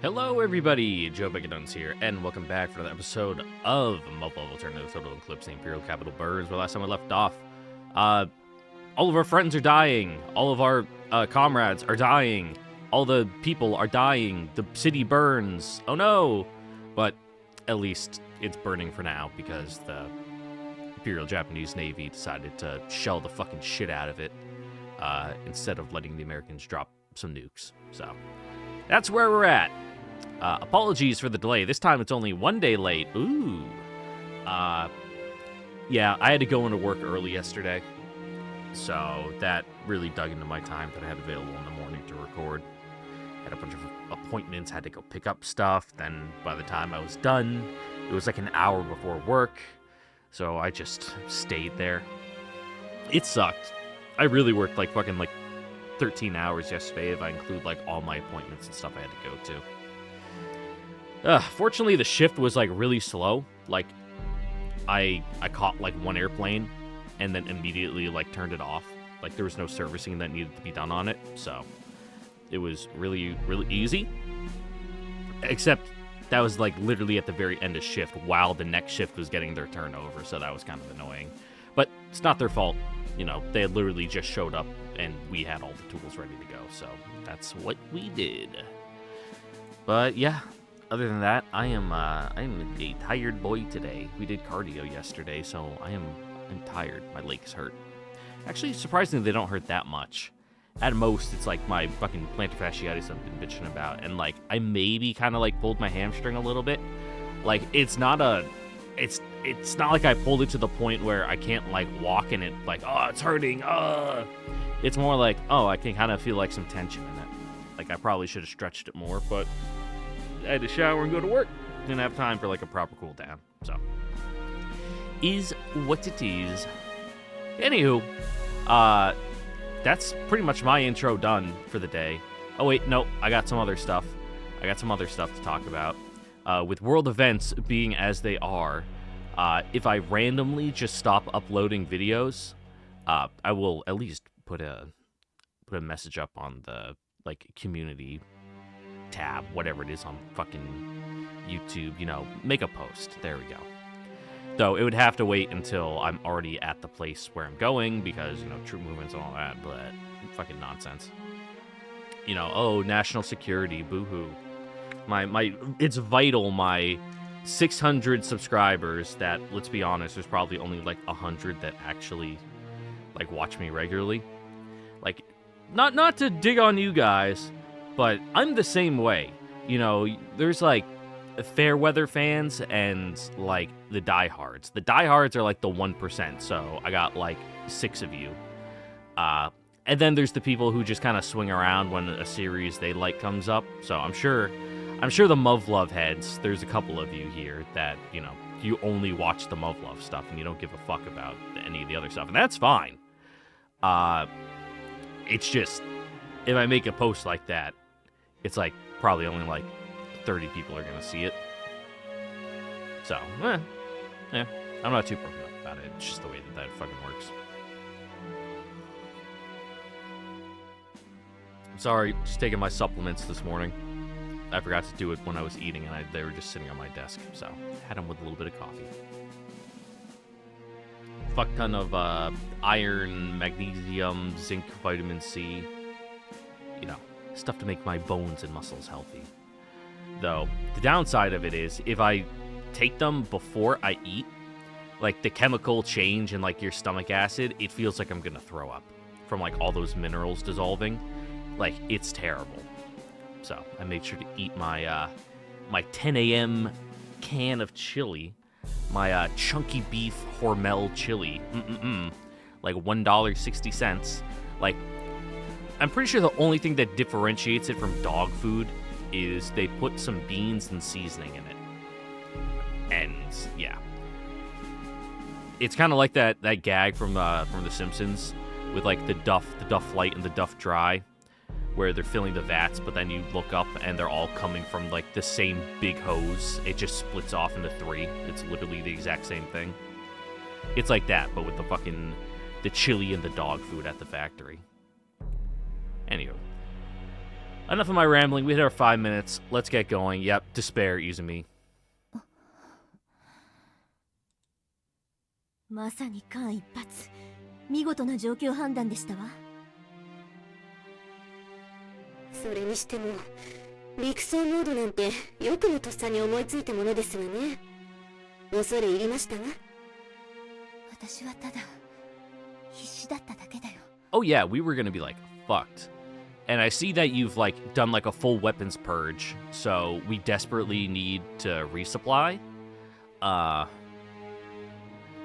Hello everybody, Joe Bigaduns here, and welcome back for another episode of Muv-Luv Alternative Total Eclipse, the Imperial Capital Birds, where last time I left off, all of our friends are dying, all of our comrades are dying, all the people are dying, the city burns, oh no! But at least it's burning for now, because the Imperial Japanese Navy decided to shell the fucking shit out of it, instead of letting the Americans drop some nukes, so that's where we're at. Apologies for the delay. This time it's only 1 day late. Ooh. Yeah, I had to go into work early yesterday. So that really dug into my time that I had available in the morning to record. Had a bunch of appointments, had to go pick up stuff. Then by the time I was done, it was like an hour before work. So I just stayed there. It sucked. I really worked like 13 hours yesterday if I include like all my appointments and stuff I had to go to. Fortunately, the shift was like really slow. Like, I caught like one airplane and then immediately like turned it off. Like there was no servicing that needed to be done on it, so it was really easy. Except that was like literally at the very end of shift while the next shift was getting their turn over, so that was kind of annoying. But it's not their fault. You know, they had literally just showed up and we had all the tools ready to go, so that's what we did. But yeah, other than that, I'm a tired boy today. We did cardio yesterday, so I'm tired. My legs hurt. Actually, surprisingly, they don't hurt that much. At most, it's like my fucking plantar fasciitis I've been bitching about, and like I maybe kind of like pulled my hamstring a little bit. Like it's not like I pulled it to the point where I can't like walk and it like, oh, it's hurting. It's more like, oh, I can kind of feel like some tension in it. Like I probably should have stretched it more, but I had to shower and go to work. Didn't have time for like a proper cool down. So is what it is. Anywho, that's pretty much my intro done for the day. Oh wait, no, I got some other stuff. To talk about. With world events being as they are, if I randomly just stop uploading videos, I will at least put a message up on the like community tab, whatever it is on fucking YouTube, you know, make a post. There we go. Though it would have to wait until I'm already at the place where I'm going because, you know, troop movements and all that, but fucking nonsense. You know, oh, national security, boo-hoo. It's vital my 600 subscribers that, let's be honest, there's probably only like 100 that actually like watch me regularly. Like, not to dig on you guys, but I'm the same way. You know, there's like fair weather fans and like the diehards. The diehards are like the 1%, so I got like 6 of you. And then there's the people who just kind of swing around when a series they like comes up. So I'm sure the Muv-Luv heads, there's a couple of you here that, you know, you only watch the Muv-Luv stuff and you don't give a fuck about any of the other stuff, and that's fine. It's just, if I make a post like that, it's like probably only like 30 people are going to see it. So, yeah, I'm not too broken up about it. It's just the way that fucking works. I'm sorry, just taking my supplements this morning. I forgot to do it when I was eating, and they were just sitting on my desk, so had them with a little bit of coffee. Fuck ton of iron, magnesium, zinc, vitamin C. You know, stuff to make my bones and muscles healthy. Though, the downside of it is, if I take them before I eat, like the chemical change in like your stomach acid, it feels like I'm gonna throw up from like all those minerals dissolving. Like, it's terrible. So I made sure to eat my my 10 a.m. can of chili, my chunky beef Hormel chili, like $1.60. Like, I'm pretty sure the only thing that differentiates it from dog food is they put some beans and seasoning in it. And yeah, it's kind of like that gag from The Simpsons with like the Duff Light and the Duff Dry, where they're filling the vats, but then you look up and they're all coming from like the same big hose. It just splits off into 3. It's literally the exact same thing. It's like that, but with the chili and the dog food at the factory. Anywho, Enough of my rambling. We hit our 5 minutes. Let's get going. Yep, despair, Izumi. まさに間一髪、見事な状況判断でしたわ。それにしても陸送モードなんてよくもとっさに思いついたものですわね。恐れ入りましたわ。私はただ必死だっただけだよ。 Oh yeah, we were gonna be like fucked. And I see that you've like done like a full weapons purge, so we desperately need to resupply.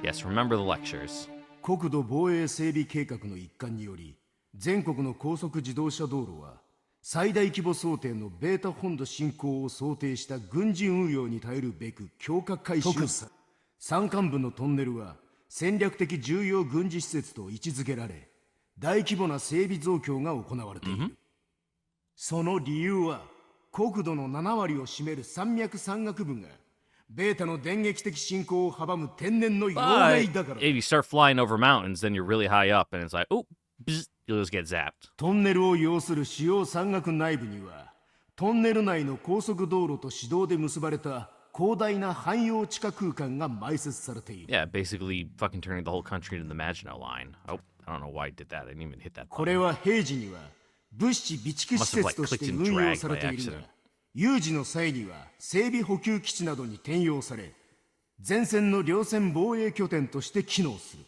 Yes, remember the lectures. 国土防衛整備計画の一環により、全国の高速自動車道路は最大規模想定のベータ本土進行を想定した軍事運用に耐えるべく強化改修さ。山間部のトンネルは戦略的重要軍事施設と位置づけられ、大規模な整備増強が行われている。その理由は国土の7割を占める山脈山岳部がベータの電撃的進行を阻む天然の要害だから。If you start flying over mountains, then you're really high up, and it's like, oh, bzz, you'll just get zapped. トンネルを要する主要山岳内部には、トンネル内の高速道路と市道で結ばれた広大な汎用地下空間が埋設されている。Yeah, basically fucking turning the whole country into the Maginot Line. Oh, I don't know why I did that. I didn't even hit that. これは平時には物資備蓄施設として運用されているが、有事の際には整備補給基地などに転用され、前線の両線防衛拠点として機能する。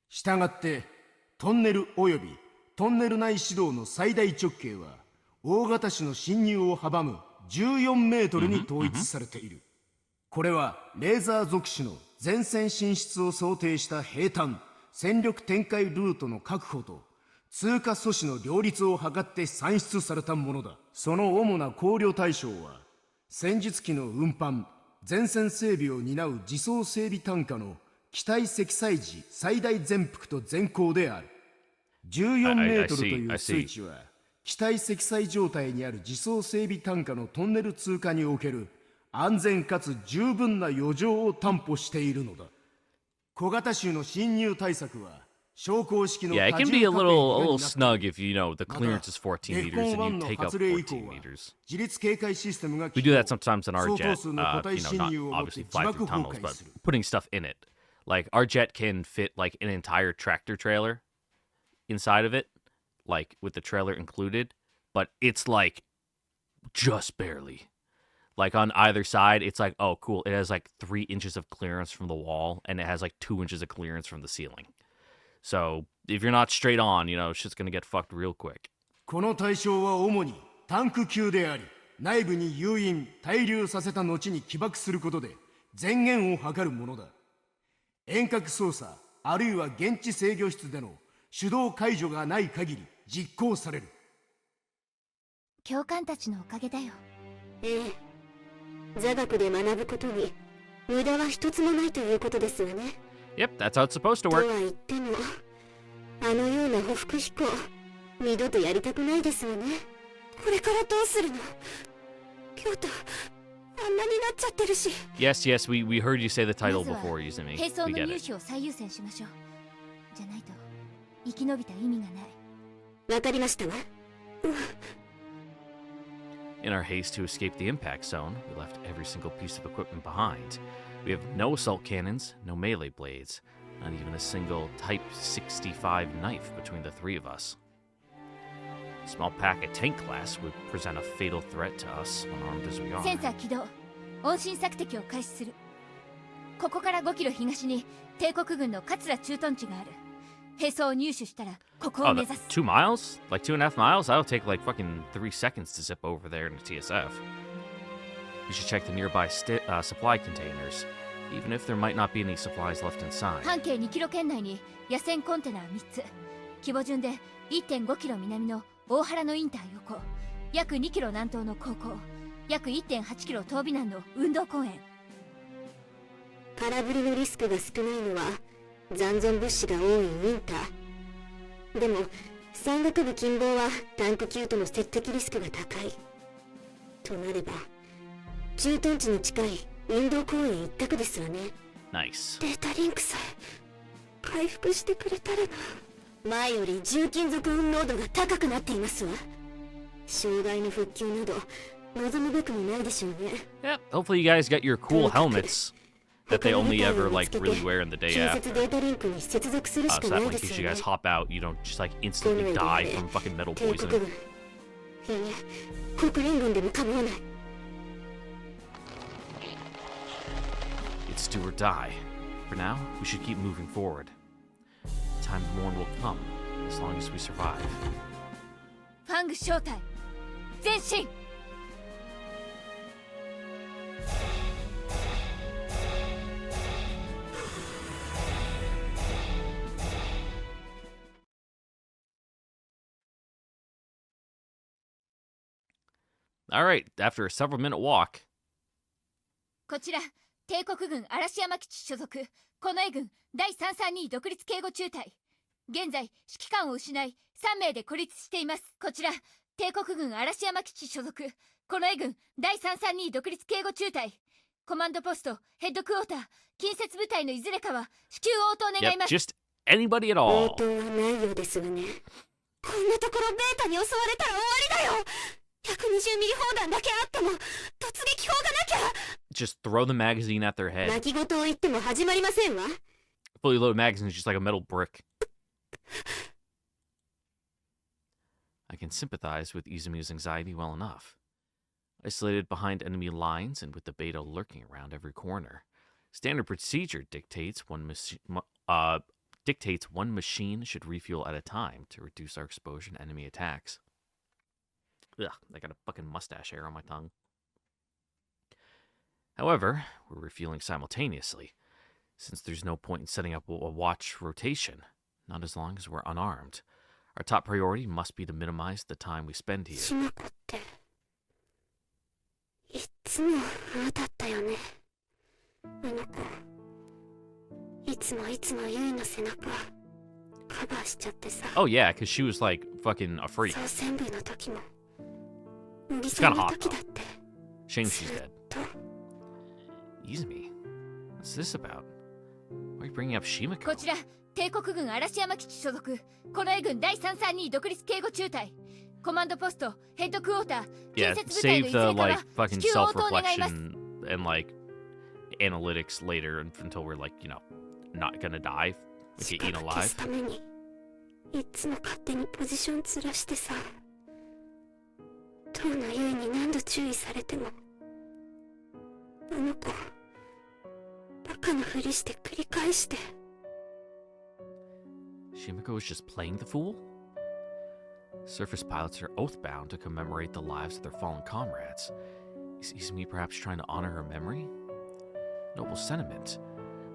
したがって、トンネル及びトンネル内指導の最大直径は、大型種の侵入を阻む14メートルに統一されている。これはレーザー属種の前線進出を想定した平坦、戦力展開ルートの確保と、通過阻止の両立を図って算出されたものだ。その主な考慮対象は、戦術機の運搬、前線整備を担う自走整備単価の機体積載時最大全幅と全高である。14メートルという数値は、機体積載状態にある自走整備単価のトンネル通過における安全かつ十分な余剰を担保しているのだ。小型種の侵入対策は、Yeah, it can be a little snug if you know the clearance is 14 meters and you take up 14 meters. We do that sometimes in our jet, not obviously fly through tunnels, but putting stuff in it. Like our jet can fit like an entire tractor trailer inside of it, like with the trailer included, but it's like just barely. Like on either side, it's like, oh cool, it has like 3 inches of clearance from the wall and it has like 2 inches of clearance from the ceiling. So, if you're not straight on, you know, shit's gonna get fucked real quick. この対象は主にタンク級であり、内部に誘引、滞留させた後に起爆することで前言を図るものだ。遠隔操作、あるいは現地制御室での手動解除がない限り実行される。教官たちのおかげだよ。ええ、座学で学ぶことに無駄は一つもないということですわね。Yep, that's how it's supposed to work. とは言っても、あのような歩幅飛行、二度とやりたくないですわね。これからどうするの？京都、あんなになっちゃってるし。Yes, yes, we heard you say the title before, Izumi. 兵装 We の get 入 it. 手を最優先しましょう。じゃないと生き延びた意味がない。わかりましたわ。In our haste to escape the impact zone, we left every single piece of equipment behind. We have no assault cannons, no melee blades, not even a single Type 65 knife between the 3 of us. A small pack at tank class would present a fatal threat to us, unarmed as we are. センサー起動。音信索敵を開始する。ここから5キロ東に帝国軍の桂駐屯地がある。兵装を入手したらここを目指す。2 miles? Like 2.5 miles? That'll take like fucking 3 seconds to zip over there in a TSF. You should check the nearby supply containers, even if there might not be any supplies left inside. 半径2キロ圏内に野戦コンテナ3つ。規模順で 1.5 キロ南の大原のインター横、約2キロ南東の高校、約 1.8 キロ東美南の運動公園。空振りのリスクが少ないのは残存物資が多いインター。でも山岳部近傍はタンク級との接敵リスクが高い。となれば駐屯地に近い運動公園一択ですわね。Nice. データリンクさえ回復してくれたらな。前より重金属運濃度が高くなっていますわ。障害の復旧など望むべくもないでしょうね。 Yeah, hopefully you guys get your cool helmets that they only ever like really wear in the day 近 after. 接データリンクに接続するし So か that ない way, in で case す you よ guys ね。 hop out, you don't just like こ instantly の上 die で from fucking metal 帝国 poison. 軍、いいえ、国連軍でも構わない。 It's do or die. For now, we should keep moving forward. Time to mourn will come, as long as we survive. ファング正体前進。 All right, after a several-minute walk. こちら帝国軍嵐山基地所属近衛軍第332独立警護中隊。現在指揮官を失い3名で孤立しています。こちら帝国軍嵐山基地所属近衛軍第332独立警護中隊。コマンドポストヘッドクォーター近接部隊のいずれかは至急応答願い Yep, ます。 just anybody at 応 all. 答はないようですわね。こんなところベータに襲われたら終わりだよ。120ミリ砲弾だけあっても突撃砲がなきゃ。 Just throw the magazine at their head. 泣き言を言っても始まりませんわ。 Fully loaded magazine is just like a metal brick. I can sympathize with Izumi's anxiety well enough. Isolated behind enemy lines and with the beta lurking around every corner, standard procedure dictates one machine should refuel at a time to reduce our exposure to enemy attacks. Ugh, I got a fucking mustache hair on my tongue. However, we're refueling simultaneously, since there's no point in setting up a watch rotation, not as long as we're unarmed. Our top priority must be to minimize the time we spend here. しなこっていつもああだったよね。あの子いつもユイの背中カバーしちゃってさ。 Oh yeah, because she was like fucking a freak. 総選部の時も麦 It's さ kind ん of の hot 時 though. だって Shame ず she's っ dead. と Izumi, what's this about? Why are you bringing up こ Shimiko? ちら帝国軍嵐山基地所属近衛軍第332独立警護中隊。コマンドポストヘッドクォーター Yeah, 近接部隊 save のいず the れか like は fucking 至急応答願います。 self-reflection and like analytics later until we're like, you know, not gonna die, like 視 get 覚 eaten 消 alive. すためにいつも勝手にポジションずらしてさ。当のユイに何度注意されてもあの子バカなふりして繰り返して。 Shimiko is just playing the fool? Surface pilots are oath-bound to commemorate the lives of their fallen comrades. Is Izumi perhaps trying to honor her memory? Noble sentiment,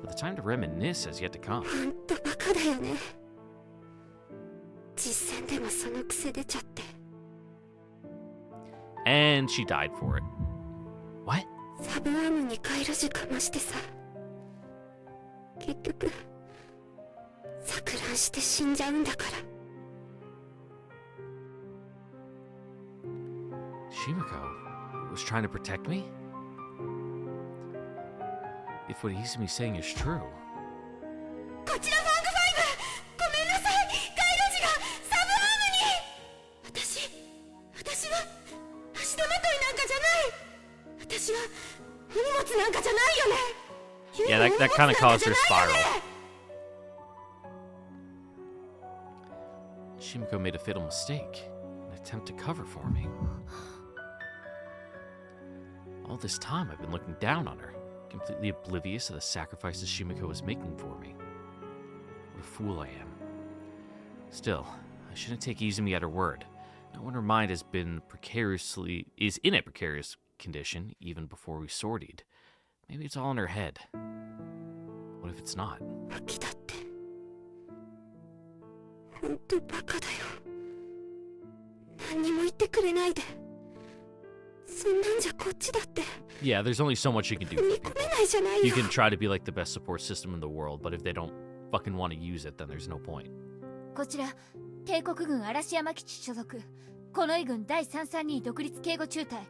but the time to reminisce has yet to come. ほんとバカだよね。実戦でもその癖出ちゃって。 And she died for it. What? サブアームに回路樹かましてさ。結局錯乱して死んじゃうんだから。 Shimiko was trying to protect me? If what Izumi's saying is true, こちらファング5。ごめんなさい。回路樹がサブアームに。私は足手まといなんかじゃない。私は荷物なんかじゃないよね。 yeah, that kind of caused her spiral. Shimiko made a fatal mistake, an attempt to cover for me. All this time I've been looking down on her, completely oblivious of the sacrifices Shimiko was making for me. What a fool I am. Still, I shouldn't take Izumi at her word. Not when her mind is in a precarious condition even before we sortied. Maybe it's all in her head. What if it's not? 秋だってほんとバカだよ。何にも言ってくれないで。そんなんじゃこっちだって Yeah, there's only so much you can do 踏 for み people. 込めないじゃない You よ。 can try to be like the best support system in the world, but if they don't fucking want to use it, then there's no point. こちら帝国軍嵐山基地所属近衛軍第332独立警護中隊。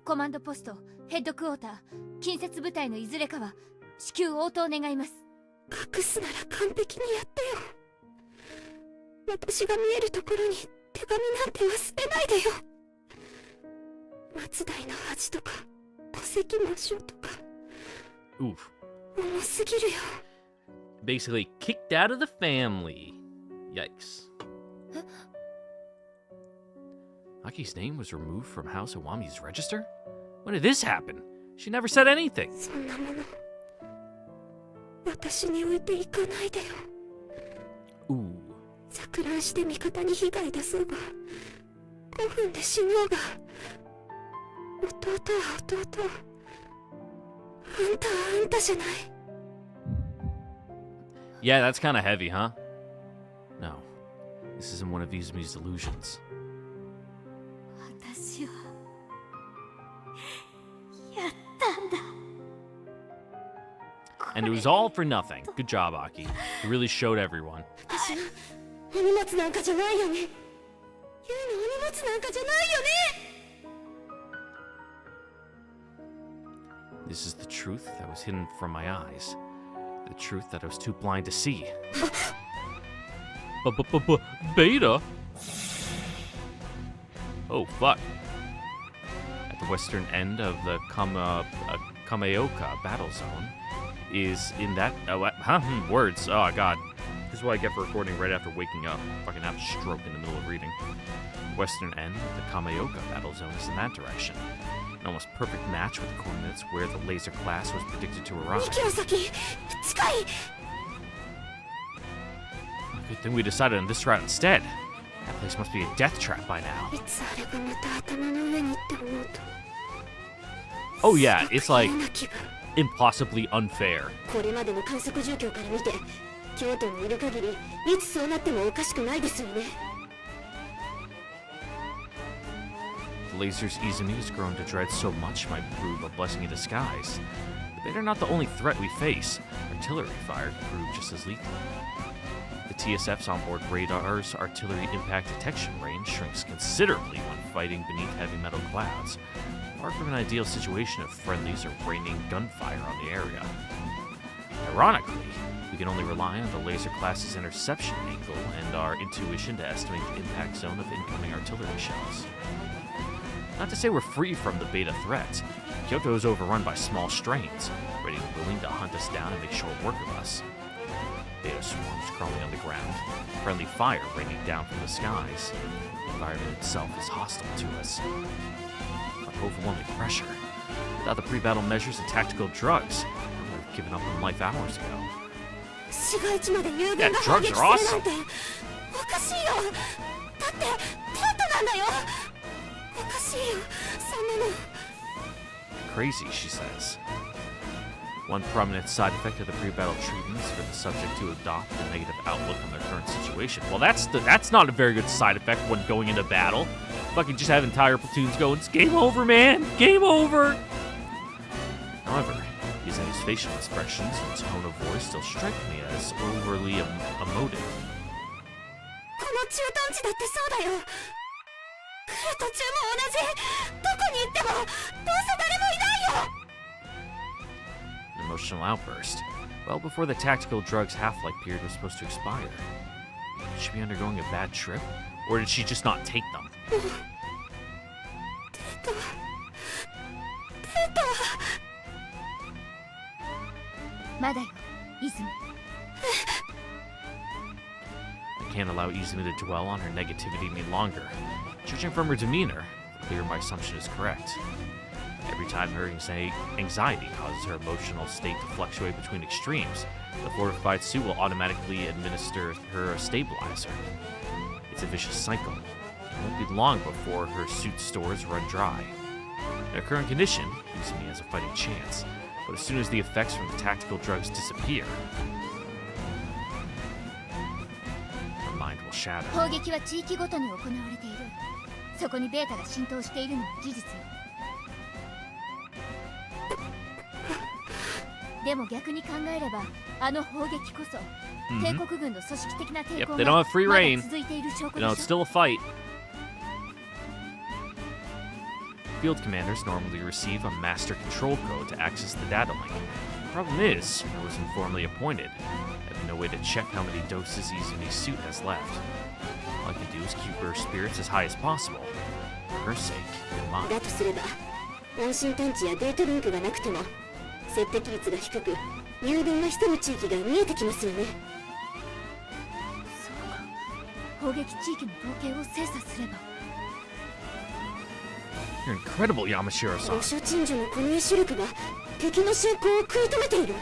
コマンドポストヘッドクォーター近接部隊のいずれかは至急応答願います。隠すなら完璧にやってよ。私が見えるところに手紙なんて忘れないでよ。松代の恥とか戸籍抹消とか Oof. 重すぎるよ。 Basically kicked out of the family. Yikes. Aki's name was removed from House Iwami's register? When did this happen? She never said anything. そんなもの私に置いていかないでよ。 Ooh. 錯乱して味方に被害出そうが5分で死のうが弟は弟、あんたはあんたじゃない。 Yeah, that's kind of heavy, huh? No. This isn't one of Izumi's delusions. 私はやったんだ。 And it was all for nothing. Good job, Aki. You really showed everyone. 私のお荷物なんかじゃないよね。ユイのお荷物なんかじゃないよね。 This is the truth that was hidden from my eyes. The truth that I was too blind to see. Beta? Oh, fuck. At the western end of the Kameoka battle zone is in that... words. Oh, God. This is what I get for recording right after waking up. Fucking have a stroke in the middle of reading. The western end of the Kameoka battle zone is in that direction. An almost perfect match with the coordinates where the laser class was predicted to arrive. 2キロ先近い。 Good thing we decided on this route instead. That place must be a death trap by now. いつあれがまた頭の上にって思うと。 Oh yeah, it's like 嫌な気分。 impossibly unfair. これまでの観測状況から見て、京都にいる限りいつそうなってもおかしくないですよね。 The lasers Izumi has grown to dread so much might prove a blessing in disguise. But they're not the only threat we face. Artillery fire can prove just as lethal. The TSF's onboard radar's artillery impact detection range shrinks considerably when fighting beneath heavy metal clouds, far from an ideal situation if friendlies are raining gunfire on the area. Ironically, we can only rely on the laser class's interception angle and our intuition to estimate the impact zone of incoming artillery shells. Not to say we're free from the beta threat. Kyoto is overrun by small strains, ready and willing to hunt us down and make short work of us. Beta swarms crawling on the ground, friendly fire raining down from the skies. The environment itself is hostile to us. Overwhelming pressure. Without the pre-battle measures and tactical drugs, I would have given up on life hours ago. 市街地まで友軍が砲撃するなんておかしいよ。だって京都なんだよ。おかしいよ、そんなの。 Crazy, she says. One prominent side effect of the pre-battle treatment is for the subject to adopt a negative outlook on their current situation. Well, that's not a very good side effect when going into battle. Fucking just have entire platoons go, it's game over, man! Game over! However, his facial expressions and tone of voice still strike me as overly emotive. この駐屯地だってそうだよ。来る途中も同じ。どこに行ってもどうせ誰もいないよ。 An emotional outburst. Well before the tactical drug's half-life period was supposed to expire. Could she be undergoing a bad trip? Or did she just not take them? データまだよ、泉。 I can't allow Izumi to dwell on her negativity any longer. Judging from her demeanor, clear my assumption is correct. Every time her anxiety causes her emotional state to fluctuate between extremes, the fortified suit will automatically administer her a stabilizer. It's a vicious cycle. It won't be long before her suit stores run dry. In her current condition, Izumi has a fighting chance, but as soon as the effects from the tactical drugs disappear, her mind will shatter. 砲撃は地域ごとに行われている。そこにベータが浸透しているのも事実よ。でも逆に考えれば、あの砲撃こそ、帝国軍の組織的な抵抗 Yep, they don't have free がま reign. だ続いている証拠 You know, で it's しょ。 still a fight. Field commanders normally receive a master control code to access the data link. The problem is, I was informally appointed. I have no way to check how many doses Izumi's suit has left. All I can do is keep her spirits as high as possible. her sake and mine. だとすれば安心探知やデートリンクがなくても接敵率が低く友軍が潜む地域が見えてきますよね。そうか、砲撃地域の統計を精査すれば。 You're incredible, Yamashiro-san. 御所鎮守のこの絵主力が敵の進行を食い止めている。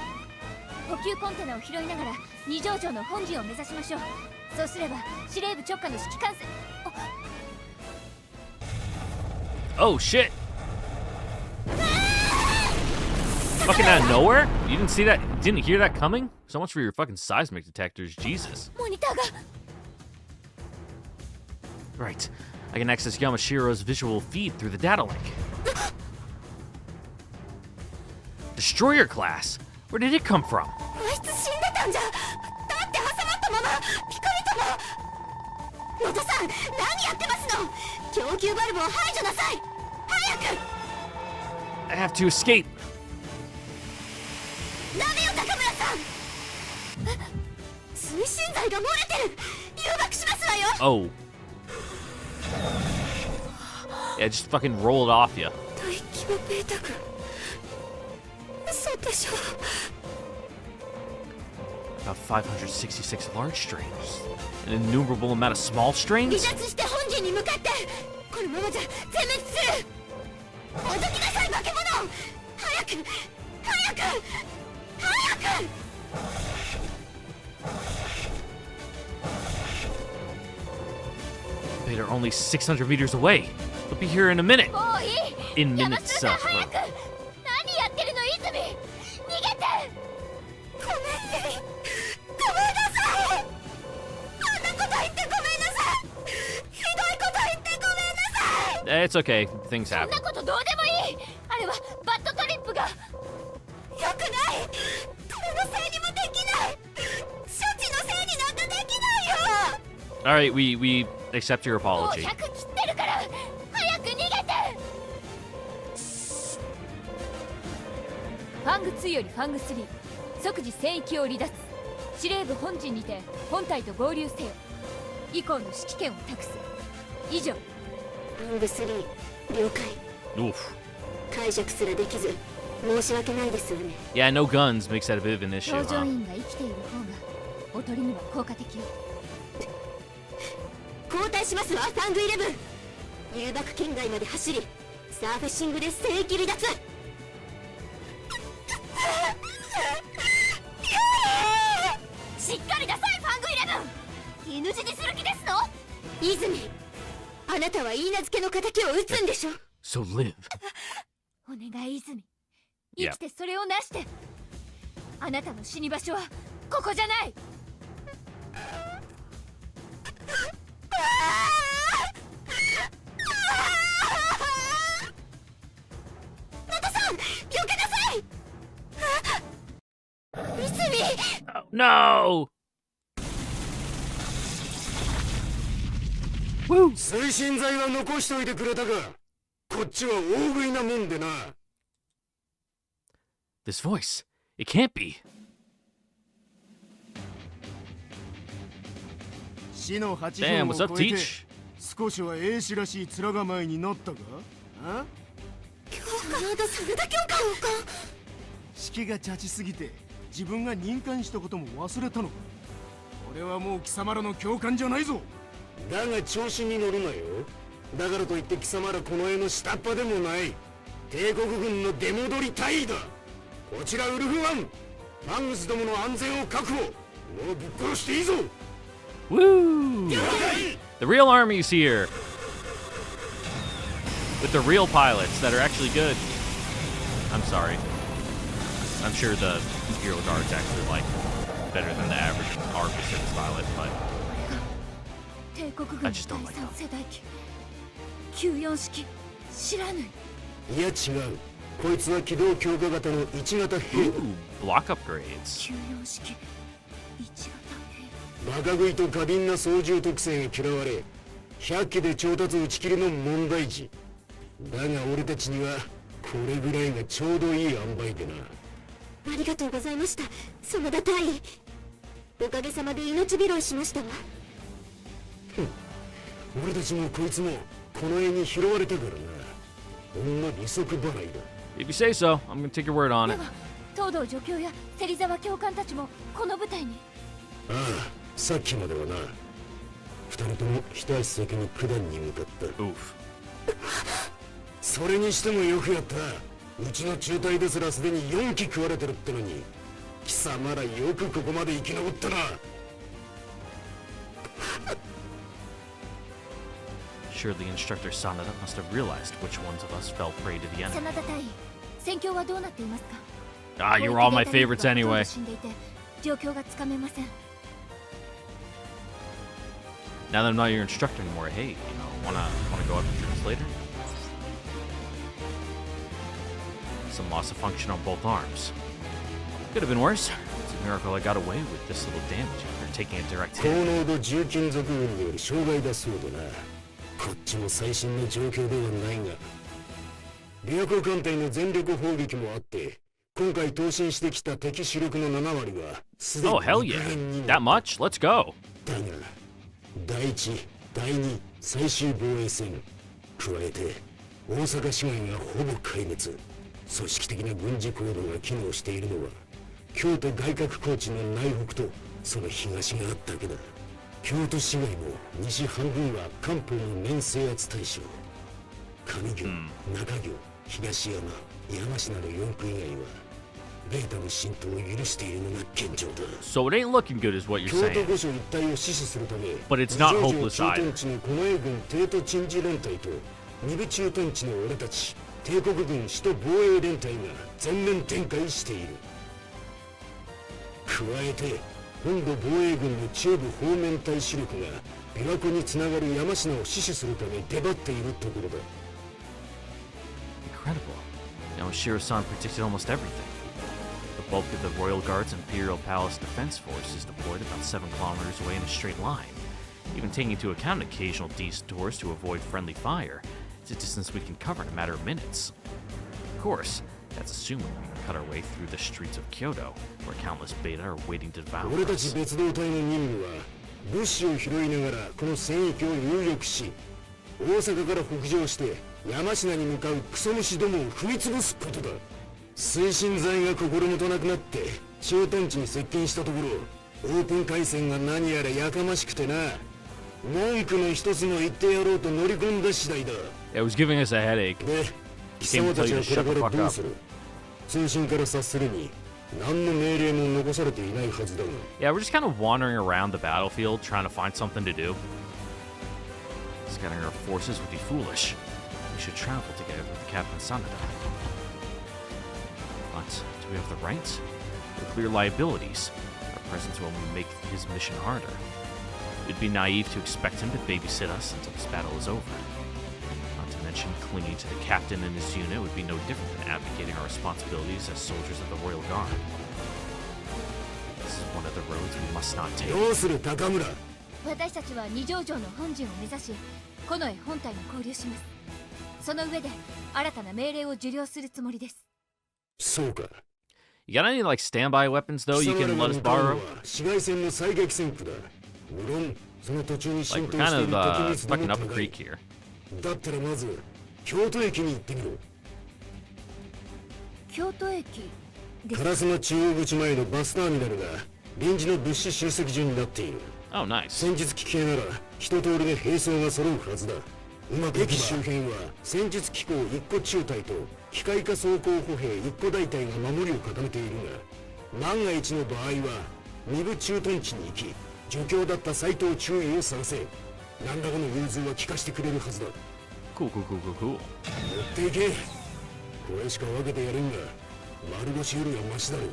補給コンテナを拾いながら二条城の本陣を目指しましょう。そうすれば司令部直下の指揮官制。 Oh shit! Fucking out of nowhere? You didn't see that? Didn't hear that coming? So much for your fucking seismic detectors, Jesus. モニターが。 Right. I can access Yamashiro's visual feed through the data link. Destroyer class? Where did it come from? あいつ死んでたんじゃ。だって挟まったままピカリとも。野田さん、何やってますの。供給バルブを排除なさい。早く。 I have to escape. ダメよ高村さん。推進剤が漏れてる。誘爆しますわよ。 Oh. Yeah, just fucking roll it off you. 大規模ペータ群。嘘でしょ。 About 566 large strains. An innumerable amount of small 離 strains? 脱して本陣に向かって。このままじゃ全滅する。おどきなさい化け物。早く早く早く。 They are only 600 meters away. They'll be here in a minute. もういい。 In 山 minutes, 下さん or- 早く。何やってるの泉。逃げて。ごめんね。ごめんなさい。あんなこと言ってごめんなさい。ひどいこと言ってごめんなさい。 It's okay. Things そん happen. なことどうでもいい。あれはバッドトリップが。よくない。誰のせいにもできない。処置のせいになんかできないよ。 All right, we accept your もう apology. 100切ってるから。早く逃げて。ファング2よりファング3。即時戦域を離脱。司令部本陣にて本隊と合流せよ。以降の指揮権を託す。以上。ファング3了解。 Oof. 解釈すらできず申し訳ないですわね。 Yeah, no guns makes that a bit of an issue, 搭乗 huh? 員が生きている方がおとりには効果的よ。交代しますわファング11。誘爆圏外まで走りサーフェッシングで聖域離脱。しっかりなさいファング11。犬死にする気ですの。泉、あなたは許嫁の敵を撃つんでしょ。 So live. お願い泉。生きてそれをなして。あなたの死に場所はここじゃない。野田さん、避けなさい。泉。 Oh, no! Woo! 推進剤は残しといてくれたか。こっちは大食いなもんでな。 This voice. It can't be. 死の8 Damn, 分 what's を up, 超えて Teach? 少しは英士らしい面構えになったか。あ、まだそれだけをか。式がチャチすぎて自分が任官したことも忘れたのか。俺はもう貴様らの教官じゃないぞ。だが調子に乗るなよ。だからといって貴様らこの絵の下っ端でもない。帝国軍の出戻り隊員だ。こちらウルフワン、マングスどもの安全を確保。もうぶっ殺していいぞ。 Woo! The real army's here. With the real pilots that are actually good. I'm sorry. I'm sure the Imperial Guard's actually like better than the average army service pilot, but 帝国軍 I の just don't 第 like 3世代機94式知らぬ。いや違う。こいつは機動強化型の1型兵だ。 ooh, block upgrades. 94式1型バカ食いと過敏な操縦特性が嫌われ、100機で調達打ち切りの問題児。だが俺たちにはこれぐらいがちょうどいい塩梅でな。ありがとうございました、園田隊員。おかげさまで命拾いしましたわ。俺たちもこいつもこの絵に拾われたからな。ほんの利息払いだ。 If you say so, I'm gonna take your word on で it. は東堂助教や芹沢教官たちもこの舞台に。ああ、さっきまではな。二人とも一足先に九段に向かった。 Oof. それにしてもよくやった。うちの中隊ですらすでに4機食われてるってのに、貴様らよくここまで生き残ったな。 Surely Instructor Sanada must have realized which ones of us fell prey to the 真 enemy. 田隊員、戦況はどうなっていますか？ Ah, you were all my favorites 攻撃データリンクはほとん anyway. ど死んでいて状況がつかめません。 Now that I'm not your instructor anymore, hey, wanna go up to translator? Some loss of function on both arms. Could have been worse. It's a miracle I got away with this little damage after taking a direct 高 hit. 濃度重金属運動より障害だそうだな。こっちも最新の状況ではないが、琵琶湖艦隊の全力砲撃もあって、今回投進してきた敵主力の7割はすでに Oh, hell 陸 yeah. 軍にな That much? Let's go. だが、第一、第二、最終防衛戦、加えて大阪市街がほぼ壊滅、組織的な軍事行動が機能しているのは京都外郭高地の内北とその東があっただけだ。京都市街も西半分は関東の面制圧対象、上京、中京、東山、山科の4区以外はベータの浸透を許しているのが現状だ。 So it ain't looking good is what you're 京都 saying. 御所一帯を死守するため、 But it's not 二条 hopeless 城 either. 駐屯地の近衛軍帝都鎮守連隊と二部駐屯地の俺たち帝国軍首都防衛連隊が全面展開している。加えて本土防衛軍の中部方面隊主力が琵琶湖につながる山科を死守するため出張っているところだ。 Incredible. Now Shiro-san predicted almost everything. The bulk of the Royal Guard's Imperial Palace Defense Force is deployed about 7 kilometers away in a straight line. Even taking into account occasional detours to avoid friendly fire, it's a distance we can cover in a matter of minutes. Of course, that's assuming we can cut our way through the streets of Kyoto, where countless beta are waiting to devour 俺た us. ち別動隊の任務は物資を拾いながらこの戦域を有力し、大阪から北上して山科に向かうクソ虫どもを踏み潰すことだ。推進剤が心もとなくなって駐屯地に接近したところ、オープン回線が何やらやかましくてな、文句の一つも言ってやろうと乗り込んだ次第だ。 It was giving us a headache. で、貴様たちはこれからどうする？通信から察するに何の命令も残されていないはずだが。 Yeah, we're just kind of wandering around the battlefield trying to find something to do. Scattering our forces would be foolish. We should travel together with Captain Sanada. But do we have the right? The clear liabilities. Our presence will only make his mission harder. It'd be naive to expect him to babysit us until this battle is over. Not to mention, clinging to the captain and his unit would be no different than abdicating our responsibilities as soldiers of the Royal Guard. This is one of the roads we must not take. どうする高村？私たちは二条城の本陣を目指し近衛本隊に合流します。その上で新たな命令を受領するつもりです。そうか。 You got any like standby weapons though you can let us borrow? 市街戦の最激戦区だ。無論その途中に Like 浸 we're 透 kind してい of る敵密度 fucking も up a 高い creek。here. だったらまず京都駅に行ってみろ。京都駅です烏丸中央口前のバスターミナルが臨時の物資集積所になっている。 Oh, nice. 戦術機系なら一通りの兵装が揃うはずだ。うまく駅周辺は戦術機構一個中隊と機械化装甲歩兵一個大隊が守りを固めているが、万が一の場合は二部駐屯地に行き助教だった斎藤中尉を探せ。何らかの融通は聞かしてくれるはずだ。 Cool, cool, cool, cool, cool. 持っていけ。これしか分けてやるんが丸腰よりはマシだろ。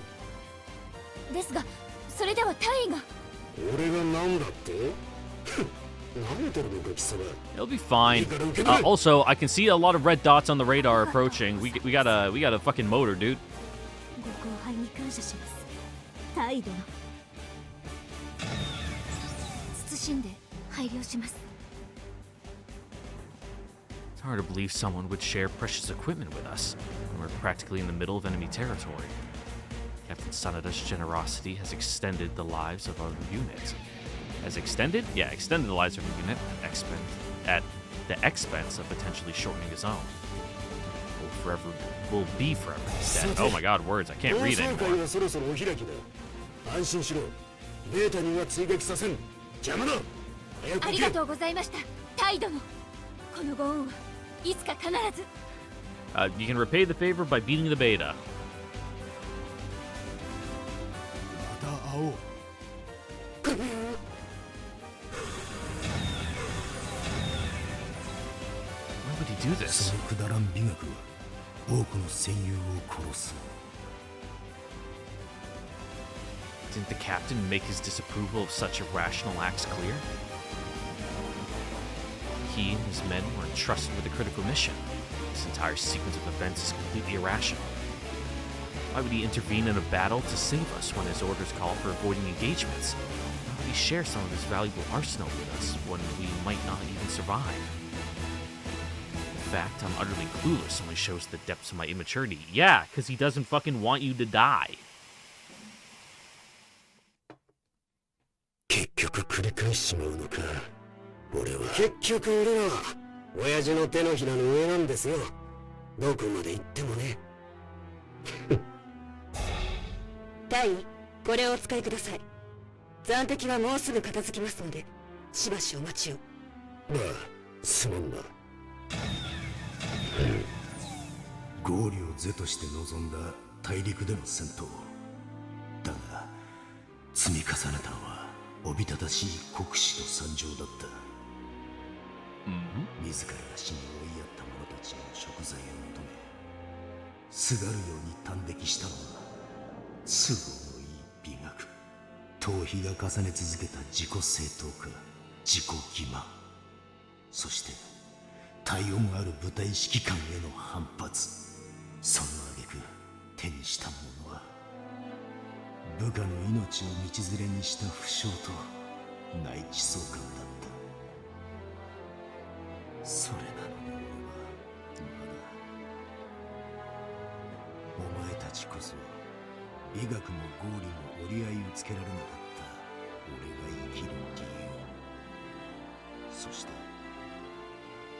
ですが、それでは隊員が。俺がなんだって？舐めてるのか貴様。 It'll be fine. Also, I can see a lot of red dots on the radar approaching. We got a fucking motor, dude. ご後輩に感謝します。態度の謹んで配慮します。 It's hard to believe someone would share precious equipment with us when we're practically in the middle of enemy territory. Captain Sanada's generosity has extended the lives of our unit. Has extended? Yeah, extended the lives of our unit the expense of potentially shortening his own. Will be forever instead. Oh my god, words. I can't read anymore. 安心しろ。ベータには追撃させん。邪魔だ。ありがとうございました。タイ殿。このご恩はいつか必ず。You can repay the favor by beating the beta. また会おう。Why would he do this? そのくだらん美学は多くの戦友を殺す。Didn't the captain make his disapproval of such irrational acts clear? He and his men were entrusted with a critical mission. This entire sequence of events is completely irrational. Why would he intervene in a battle to save us when his orders call for avoiding engagements? Why would he share some of his valuable arsenal with us when we might not even survive? The fact I'm utterly clueless only shows the depths of my immaturity. Yeah, because he doesn't fucking want you to die. 結局繰り返しちまうのか。俺は結局俺らは親父の手のひらの上なんですよ。どこまで行ってもね。大尉、これをお使いください。残敵はもうすぐ片付きますので、しばしお待ちを。まあ、すまんな。ゴーリを是として臨んだ大陸での戦闘。だが、積み重ねたのはおびただしい国士と惨状だった。自らが死に追いやった者たちの贖罪を求め、すがるように短撃したのは都合のいい美学。逃避が重ね続けた自己正当化、自己欺瞞、そして体温ある部隊指揮官への反発。その挙句手にしたものは部下の命を道連れにした負傷と内地相関だった。それなのに俺はまだお前たちこそ美学も合理も折り合いをつけられなかった俺が生きる理由。そして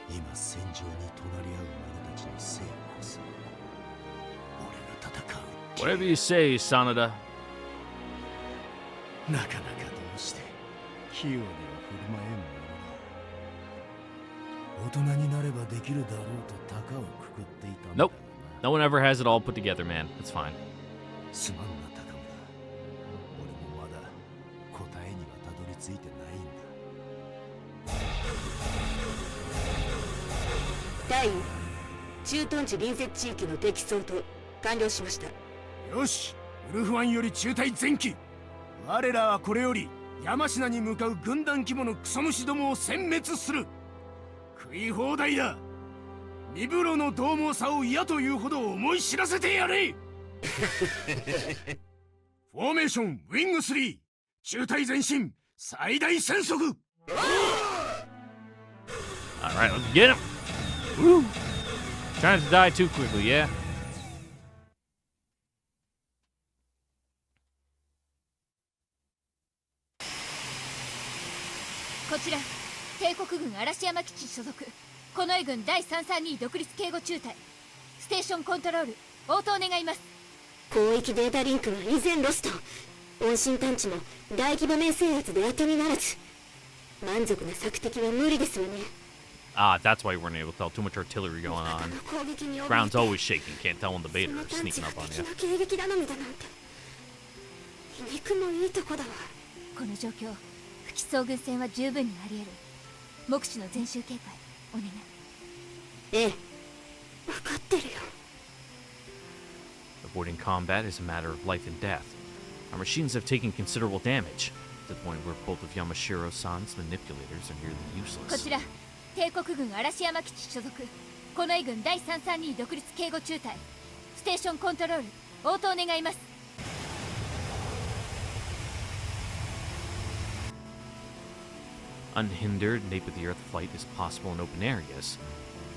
今戦場に隣り合う者たちの生こそ俺が戦う。 Whatever you say, Sanada. なかなかどうして器用には振る舞えんものだ。大人になればできるだろうと高をくくっていたんだが Nope. No one ever has it all put together, man. It's fine. すまんな高村。俺もまだ答えにはたどり着いてないんだ。大尉、駐屯地隣接地域の敵争と完了しました。よし、ウルフ湾より中隊前期。我らはこれより山科に向かう軍団規模のクソ虫どもを殲滅する。食い放題だ。身風呂の獰猛さを嫌というほど思い知らせてやれ。フォーメーションウィング3、中隊前進、最大戦速。 Alright, let's get him. Woo! Trying to die too quickly, yeah? こちら帝国軍嵐山基地所属近衛軍第332独立警護中隊ステーションコントロール応答願います。広域データリンクは依然ロスト。音信探知も大規模面制圧で当てにならず、満足な索敵は無理ですわね。Ah, that's why you weren't able to tell. Too much artillery going on. Ground's always shaking. Can't tell when the beta is sneaking up on you. 迎撃頼みだなんて皮肉もいいとこだわ。この状況不起訴軍戦は十分にあり得る。目視の全周警戒お願い。ええ、分かってるよ。 Avoiding combat is a matter of life and death. Our machines have taken considerable damage, to the point where both of Yamashiro-san's manipulators are nearly こ useless. ちら帝国軍嵐山基地所属近衛軍第332独立警護中隊ステーションコントロール応答願います。Unhindered nape-of-the-earth flight is possible in open areas.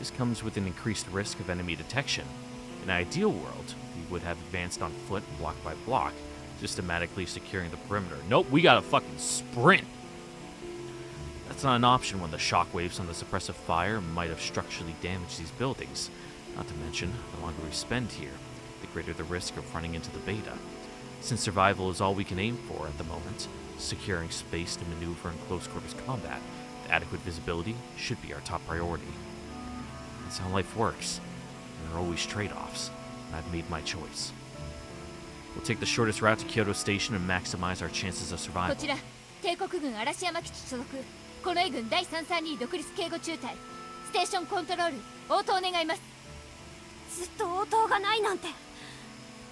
This comes with an increased risk of enemy detection. In an ideal world, we would have advanced on foot block by block, systematically securing the perimeter. Nope, we gotta fucking sprint! That's not an option when the shockwaves from the suppressive fire might have structurally damaged these buildings. Not to mention, the longer we spend here, the greater the risk of running into the beta. Since survival is all we can aim for at the moment, securing space to maneuver in close quarters combat with adequate visibility should be our top priority. That's how life works. There are always trade-offs, and I've made my choice. We'll take the shortest route to Kyoto Station and maximize our chances of こ survival. ちら帝国軍嵐山基地所属近衛軍第332独立警護中隊ステーションコントロール応答願います。ずっと応答がないなんて。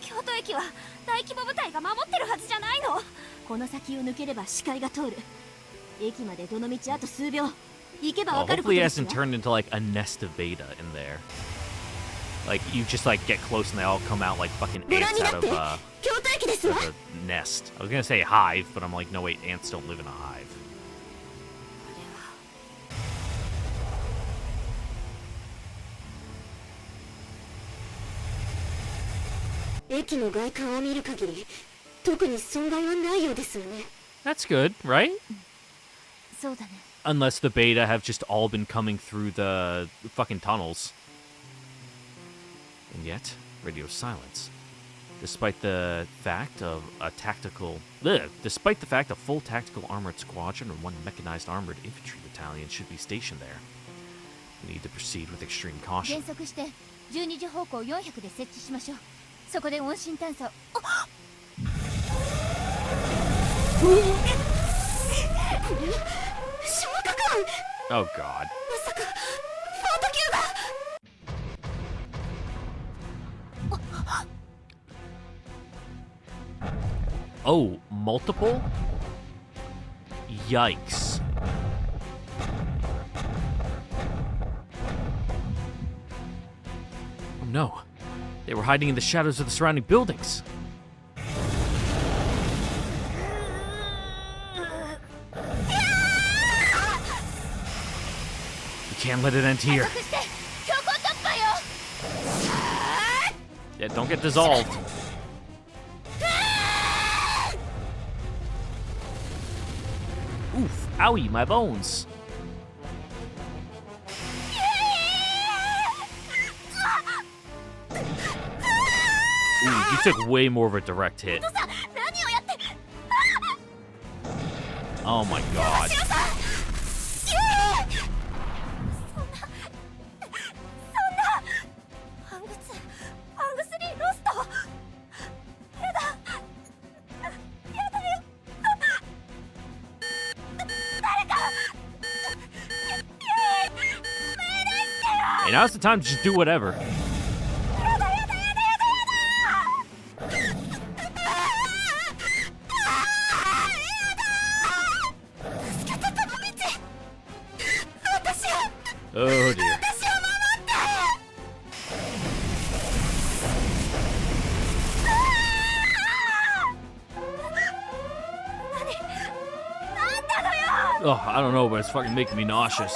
京都駅は大規模部隊が守ってるはずじゃないの。この先を抜ければ視界が通る。駅までどの道あと数秒。行けばわかること Hopefully it です hasn't わ。 turned into like a nest of beta in there. Like you just like get close and they all come out like fucking ご覧 ants にな out って of 京都駅ですわ。 a nest. I was gonna say hive, but I'm like, no wait, ants don't live in a hive. 駅の外観を見る限り特に損害はないようですよね。 That's good, right? そうだね。 Unless the beta have just all been coming through the fucking tunnels. And yet, radio silence. Despite the fact of a full tactical armored squadron and one mechanized armored infantry battalion should be stationed there. We need to proceed with extreme 減 caution. 速して12時方向400で設置しましょう。そこで音信探査を。消火管。 Oh god. まさかフォート級が。 Oh, multiple? Yikes. Oh no. They were hiding in the shadows of the surrounding buildings. We can't let it end here. 加速して強行突破よ。 Yeah, don't get dissolved. Oof, owie, my bones. Ooh, you took way more of a direct hit. さ何をやって。 Oh my god. そんなファング3ロスト。やだよ。誰か。 Hey, now's the time to just do whatever. Oh dear. Oh, I don't know, but it's fucking making me nauseous.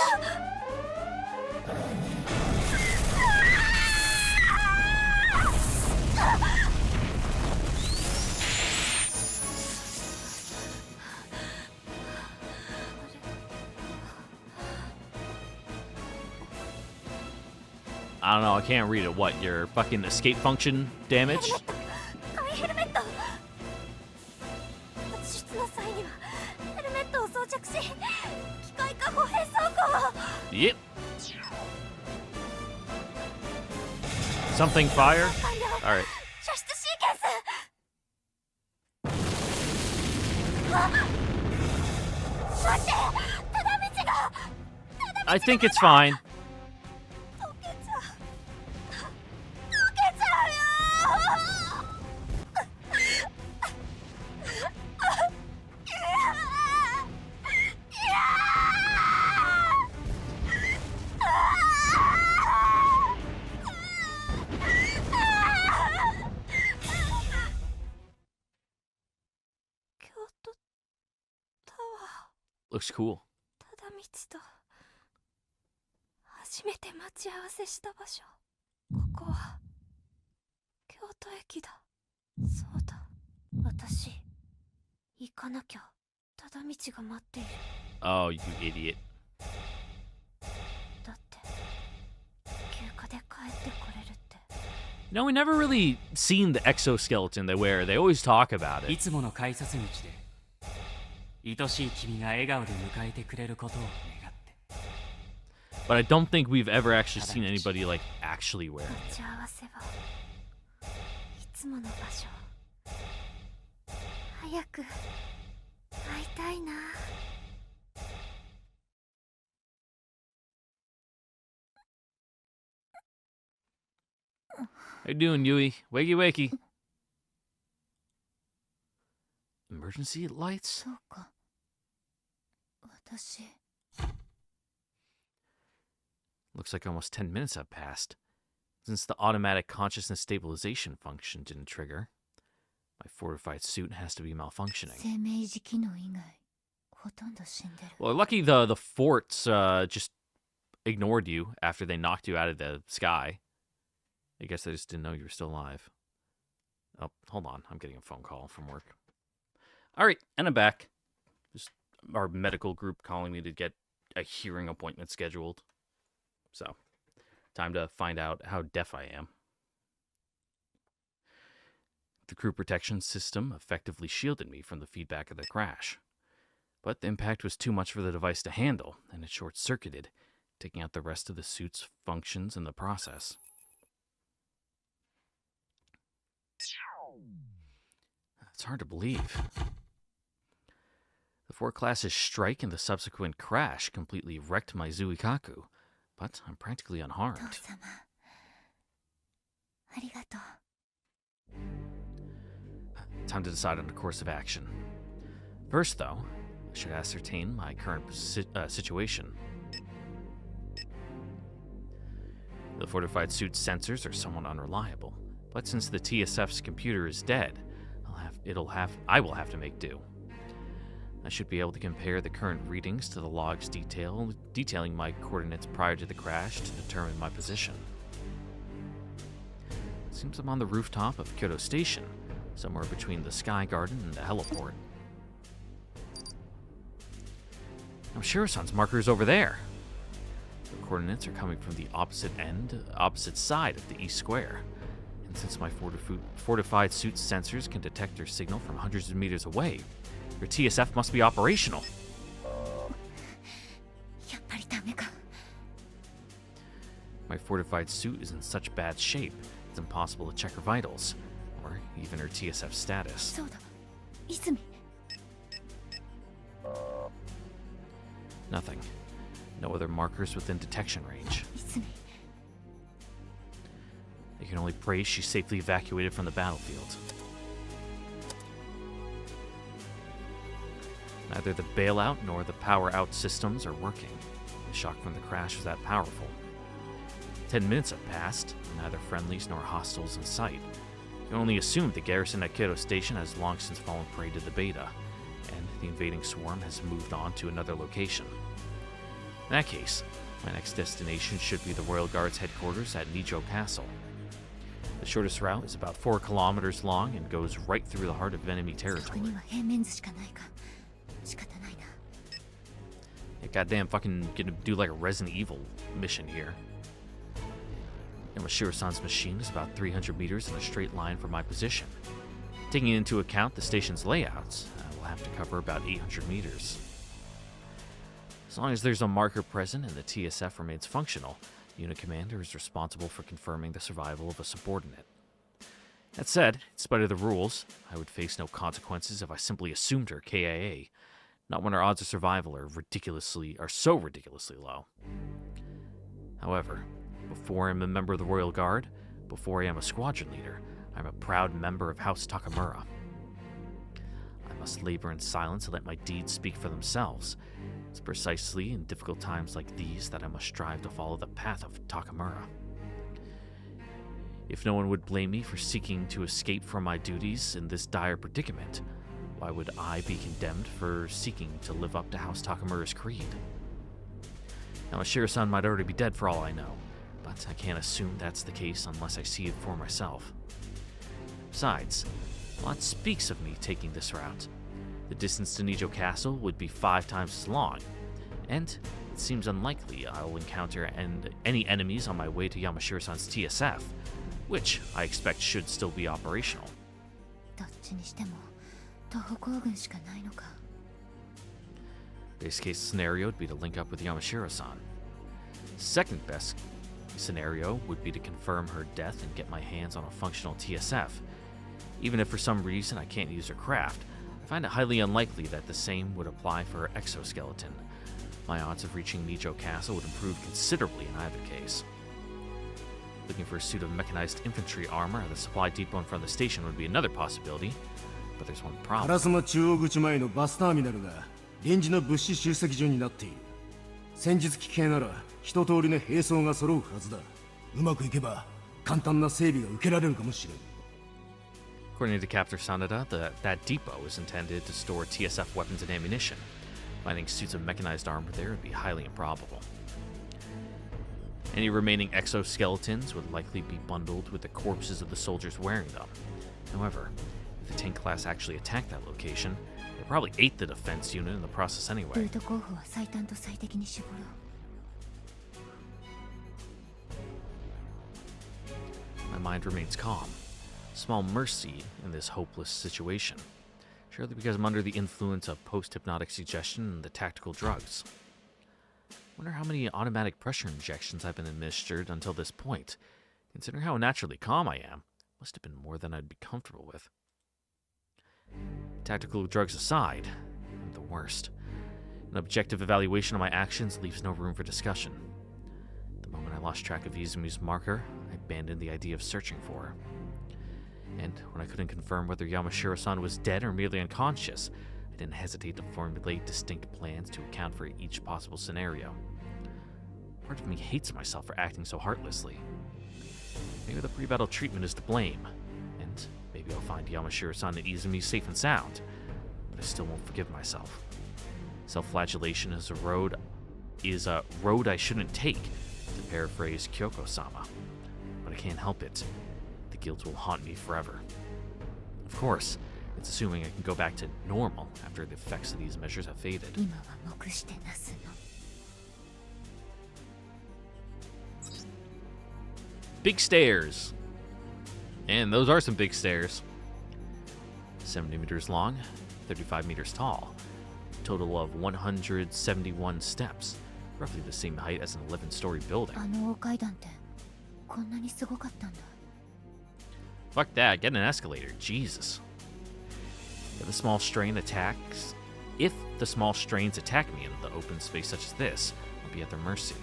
I don't know, I can't read it. What, your fucking escape function damage? 簡易ヘルメット。脱出の際にはヘルメットを装着し、機械化歩兵装甲を。 Yep. Something fire? Alright. 射出シーケンス。待って、ただ道が。 I think it's fine. 溶けちゃうよ。 京都タワ Looks cool. ー、ただ道と初めて待ち合わせした場所。ここは京都駅だ。そうだ、私行かなきゃ。ただ道が待っている。Oh, you idiot. だって休暇で帰ってこれるって No, we never really seen the exoskeleton they wear. They always talk about い it. つもの改札口で愛しい君が笑顔で迎えてくれることを願って But I don't think we've ever actually seen anybody, like, actually wearing 待 it. ち合わせはいつもの場所早く会いたいな How you doing, Yui? Wakey, wakey. Emergency lights? そうか私 Looks like almost 10 minutes have passed. Since the automatic consciousness stabilization function didn't trigger, my fortified suit has to be malfunctioning. 生命維持機能以外ほとんど死んでる Well, lucky the forts just ignored you after they knocked you out of the sky. I guess they just didn't know you were still alive. Oh, hold on. I'm getting a phone call from work. All right, and I'm back. Just our medical group calling me to get a hearing appointment scheduled. So, time to find out how deaf I am. The crew protection system effectively shielded me from the feedback of the crash. But the impact was too much for the device to handle, and it short-circuited, taking out the rest of the suit's functions in the process. It's hard to believe. The 4 classes strike and the subsequent crash completely wrecked my Zuikaku, but I'm practically 父 unharmed. 様ありがとう Time to decide on a course of action. First, though, I should ascertain my current situation. The fortified suit's sensors are somewhat unreliable, but since the TSF's computer is dead, I will have to make do. I should be able to compare the current readings to the logs detailing my coordinates prior to the crash to determine my position. Seems I'm on the rooftop of Kyoto Station, somewhere between the Sky Garden and the heliport. I'm sure Sun's marker is over there. The coordinates are coming from the opposite side of the East Square. And since my fortified suit's sensors can detect their signal from hundreds of meters away, your TSF must be operational. やっぱりダメか My fortified suit is in such bad shape, it's impossible to check her vitals, or even her TSF status. そうだ泉 Nothing. No other markers within detection range. 泉 I can only pray she's safely evacuated from the battlefield. Neither the bailout nor the power-out systems are working. The shock from the crash was that powerful. 10 minutes have passed, and neither friendlies nor hostiles in sight. You can only assume the garrison at Kyoto Station has long since fallen prey to the beta, and the invading swarm has moved on to another location. In that case, my next destination should be the Royal Guard's headquarters at Nijo Castle. The shortest route is about 4 kilometers long and goes right through the heart of enemy そこ territory. には平面図しかないか仕方ないな Yeah, goddamn, fucking gonna do like a Resident Evil mission here. Yamashiro-san's machine is about 300 meters in a straight line from my position. Taking into account the station's layouts, I will have to cover about 800 meters. As long as there's a marker present and the TSF remains functional, the unit commander is responsible for confirming the survival of a subordinate. That said, in spite of the rules, I would face no consequences if I simply assumed her KIA, not when our odds of survival are so ridiculously low. However, before I'm a member of the Royal Guard, before I am a squadron leader, I'm a proud member of House Takamura. I must labor in silence and let my deeds speak for themselves. It's precisely in difficult times like these that I must strive to follow the path of Takamura. If no one would blame me for seeking to escape from my duties in this dire predicament, why would I be condemned for seeking to live up to House Takamura's creed? Now, Ashira-san might already be dead for all I know, but I can't assume that's the case unless I see it for myself. Besides, a lot speaks of me taking this route. The distance to Nijo Castle would be 5 times as long, and it seems unlikely I'll encounter any enemies on my way to Yamashiro-san's TSF, which I expect should still be operational. どっちにしても徒歩行軍しかないのか。 Base case scenario would be to link up with Yamashiro-san. Second best scenario would be to confirm her death and get my hands on a functional TSF. Even if for some reason I can't use her craft, I find it highly unlikely that the same would apply for her exoskeleton. My odds of reaching Nijo Castle would improve considerably in either case. Looking for a suit of mechanized infantry armor at the supply depot in front of the station would be another possibility, but there's one 烏 problem. 丸中央口前のバスターミナルが臨時の物資集積所になっている。戦術機系なら一通りの兵装が揃うはずだ。うまくいけば簡単な整備が受けられるかもしれん。 According to Captain Sanada, that depot is intended to store TSF weapons and ammunition. Finding suits of mechanized armor there would be highly improbable. Any remaining exoskeletons would likely be bundled with the corpses of the soldiers wearing them. However, if the tank class actually attacked that location, they probably ate the defense unit in the process ル anyway. ート候補は最短と最適に絞ろう。 My mind remains calm. Small mercy in this hopeless situation. Surely because I'm under the influence of post-hypnotic suggestion and the tactical drugs. Wonder how many automatic pressure injections I've been administered until this point. Considering how naturally calm I am, must have been more than I'd be comfortable with. Tactical drugs aside, I'm the worst. An objective evaluation of my actions leaves no room for discussion. The moment I lost track of Izumi's marker, I abandoned the idea of searching for her. And when I couldn't confirm whether Yamashiro-san was dead or merely unconscious, I didn't hesitate to formulate distinct plans to account for each possible scenario. Part of me hates myself for acting so heartlessly. Maybe the pre-battle treatment is to blame, and maybe I'll find Yamashiro-san and Izumi safe and sound, but I still won't forgive myself. Self-flagellation is a road I shouldn't take, to paraphrase Kyoko-sama. But I can't help it. The guilt will haunt me forever. Of course, it's assuming I can go back to normal after the effects of these measures have faded. 今は目してなすの。 Big stairs. And those are some big stairs. 70 meters long, 35 meters tall. Total of 171 steps. Roughly the same height as an 11-story building. あの大階段ってこんなにすごかったんだ。 Fuck that, get an escalator, Jesus. If the small strains attack me in the open space such as this, I'll be at their mercy.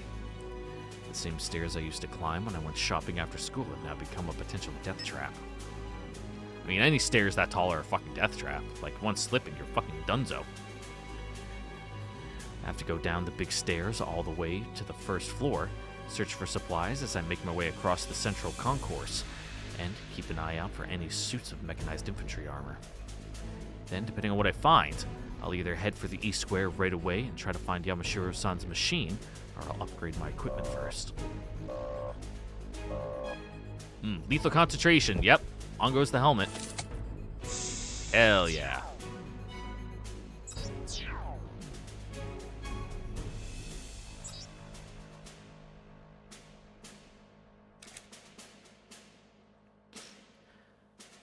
The same stairs I used to climb when I went shopping after school have now become a potential death trap. I mean, any stairs that tall are a fucking death trap. Like, one slip and you're fucking donezo. I have to go down the big stairs all the way to the first floor, search for supplies as I make my way across the central concourse, and keep an eye out for any suits of mechanized infantry armor. Then, depending on what I find, I'll either head for the East Square right away and try to find Yamashiro-san's machine, or I'll upgrade my equipment first. Lethal concentration, yep. On goes the helmet. Hell yeah.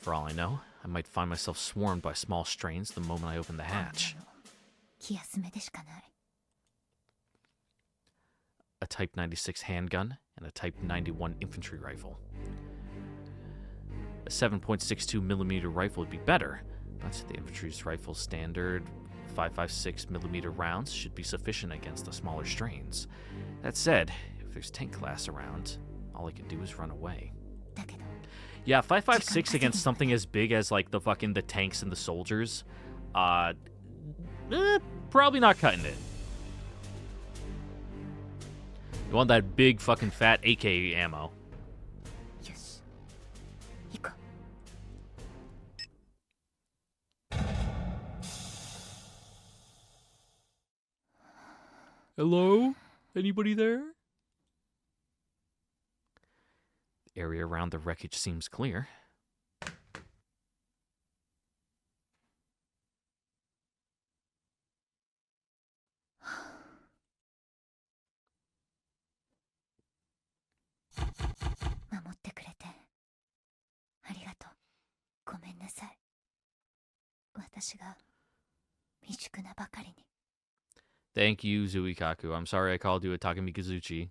For all I know, I might find myself swarmed by small strains the moment I open the hatch. 気休めでしかない。 A Type 96 handgun and a Type 91 infantry rifle. A 7.62mm rifle would be better, but the infantry's rifle's standard 5.56mm rounds should be sufficient against the smaller strains. That said, if there's tank class around, all I can do is run away. だけど Yeah, 5.56 against something as big as like the tanks and the soldiers, probably not cutting it. You want that big fucking fat AK ammo. よし行こう。 Hello? Anybody there? The area around the wreckage seems clear. ごめんなさい。私が未熟なばかりに。Thank you, Zuikaku. I'm sorry I called you a Takamikazuchi.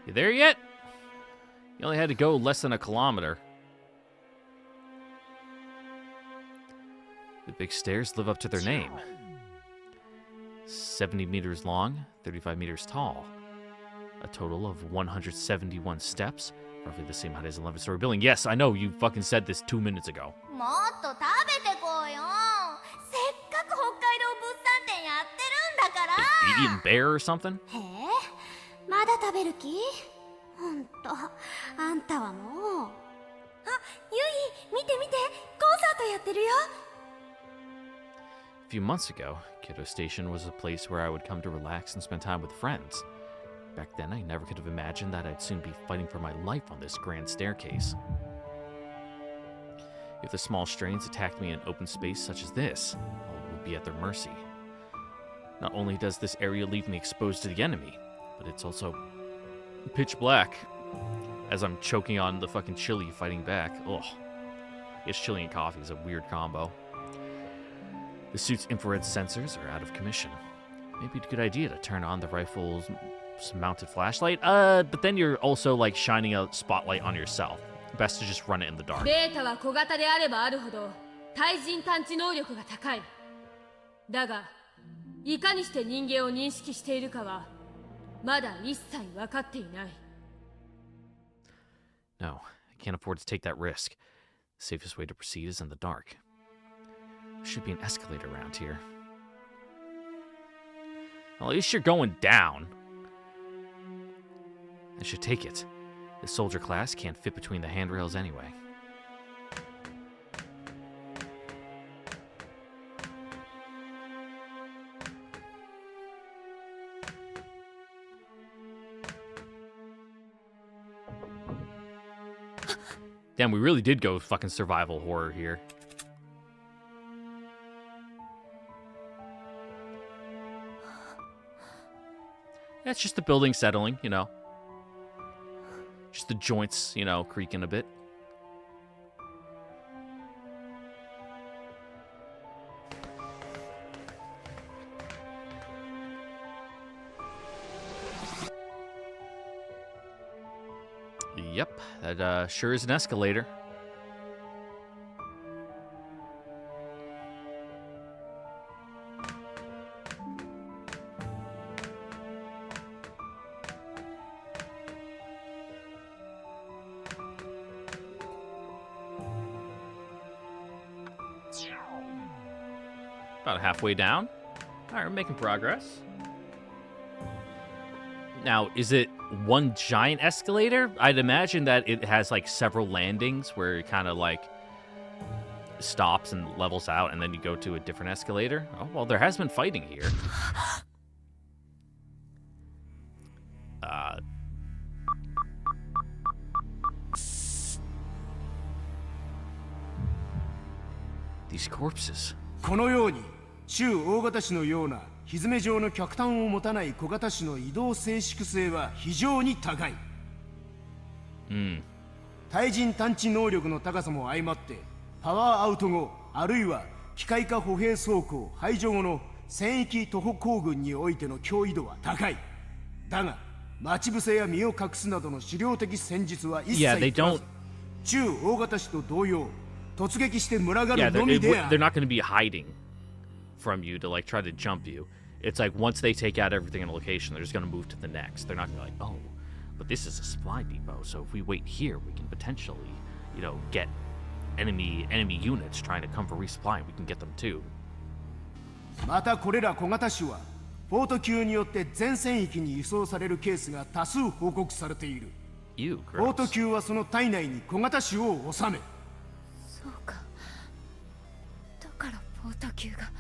You there yet? You only had to go less than a kilometer. The big stairs live up to their name. 70 meters long, 35 meters tall. A total of 171 steps, roughly the same height as an 11-story building. Yes, I know, you fucking said this 2 minutes ago. もっと食べてこうよ。せっかく北海道物産展やってるんだから。Eating bear or something? へえ、まだ食べる気？ほんと、あんたはもう。あ、ゆい、見て見て、コンサートやってるよ。A few months ago, Kyoto Station was a place where I would come to relax and spend time with friends. Back then, I never could have imagined that I'd soon be fighting for my life on this grand staircase. If the small strains attacked me in an open space such as this, all would be at their mercy. Not only does this area leave me exposed to the enemy, but it's also pitch black. As I'm choking on the fucking chili fighting back. Ugh. It's chili and coffee is a weird combo. The suit's infrared sensors are out of commission. Maybe a good idea to turn on the rifle's mounted flashlight. But then you're also like shining a spotlight on yourself. Best to just run it in the dark. ベータは小型であればあるほど対人探知能力が高い。だが、いかにして人間を認識しているかはまだ一切分かっていない。No, I can't afford to take that risk. The safest way to proceed is in the dark. There should be an escalator around here. Well, at least you're going down. I should take it. The soldier class can't fit between the handrails anyway. Damn, we really did go fucking survival horror here. That's just the building settling, you know. Just the joints, you know, creaking a bit. Yep, that sure is an escalator. About halfway down. All right, we're making progress. Now, is it one giant escalator? I'd imagine that it has like several landings where it kind of like stops and levels out, and then you go to a different escalator. Oh, well, there has been fighting here. These corpses. このように中大型紙のような歪め状の脚端を持たない小型紙の移動静粛性は非常に高い。対人探知能力の高さも相まってパワーアウト後あるいは機械化歩兵装甲排除後の戦域徒歩行軍においての脅威度は高い。だが待ち伏せや身を隠すなどの狩猟的戦術は一切取らず、中大型紙と同様突撃して群がるのみである。They're not going to be hiding from you to like try to jump you. It's like once they take out everything in a location, they're just going to move to the next. They're not going to be like, oh, but this is a supply depot, so if we wait here, we can potentially, you know, get enemy units trying to come for resupply, and we can get them too. またこれら小型種はポート級によって全戦域に輸送されるケースが多数報告されている。ポート級はその体内に小型種を収め。そうか。だからポート級が。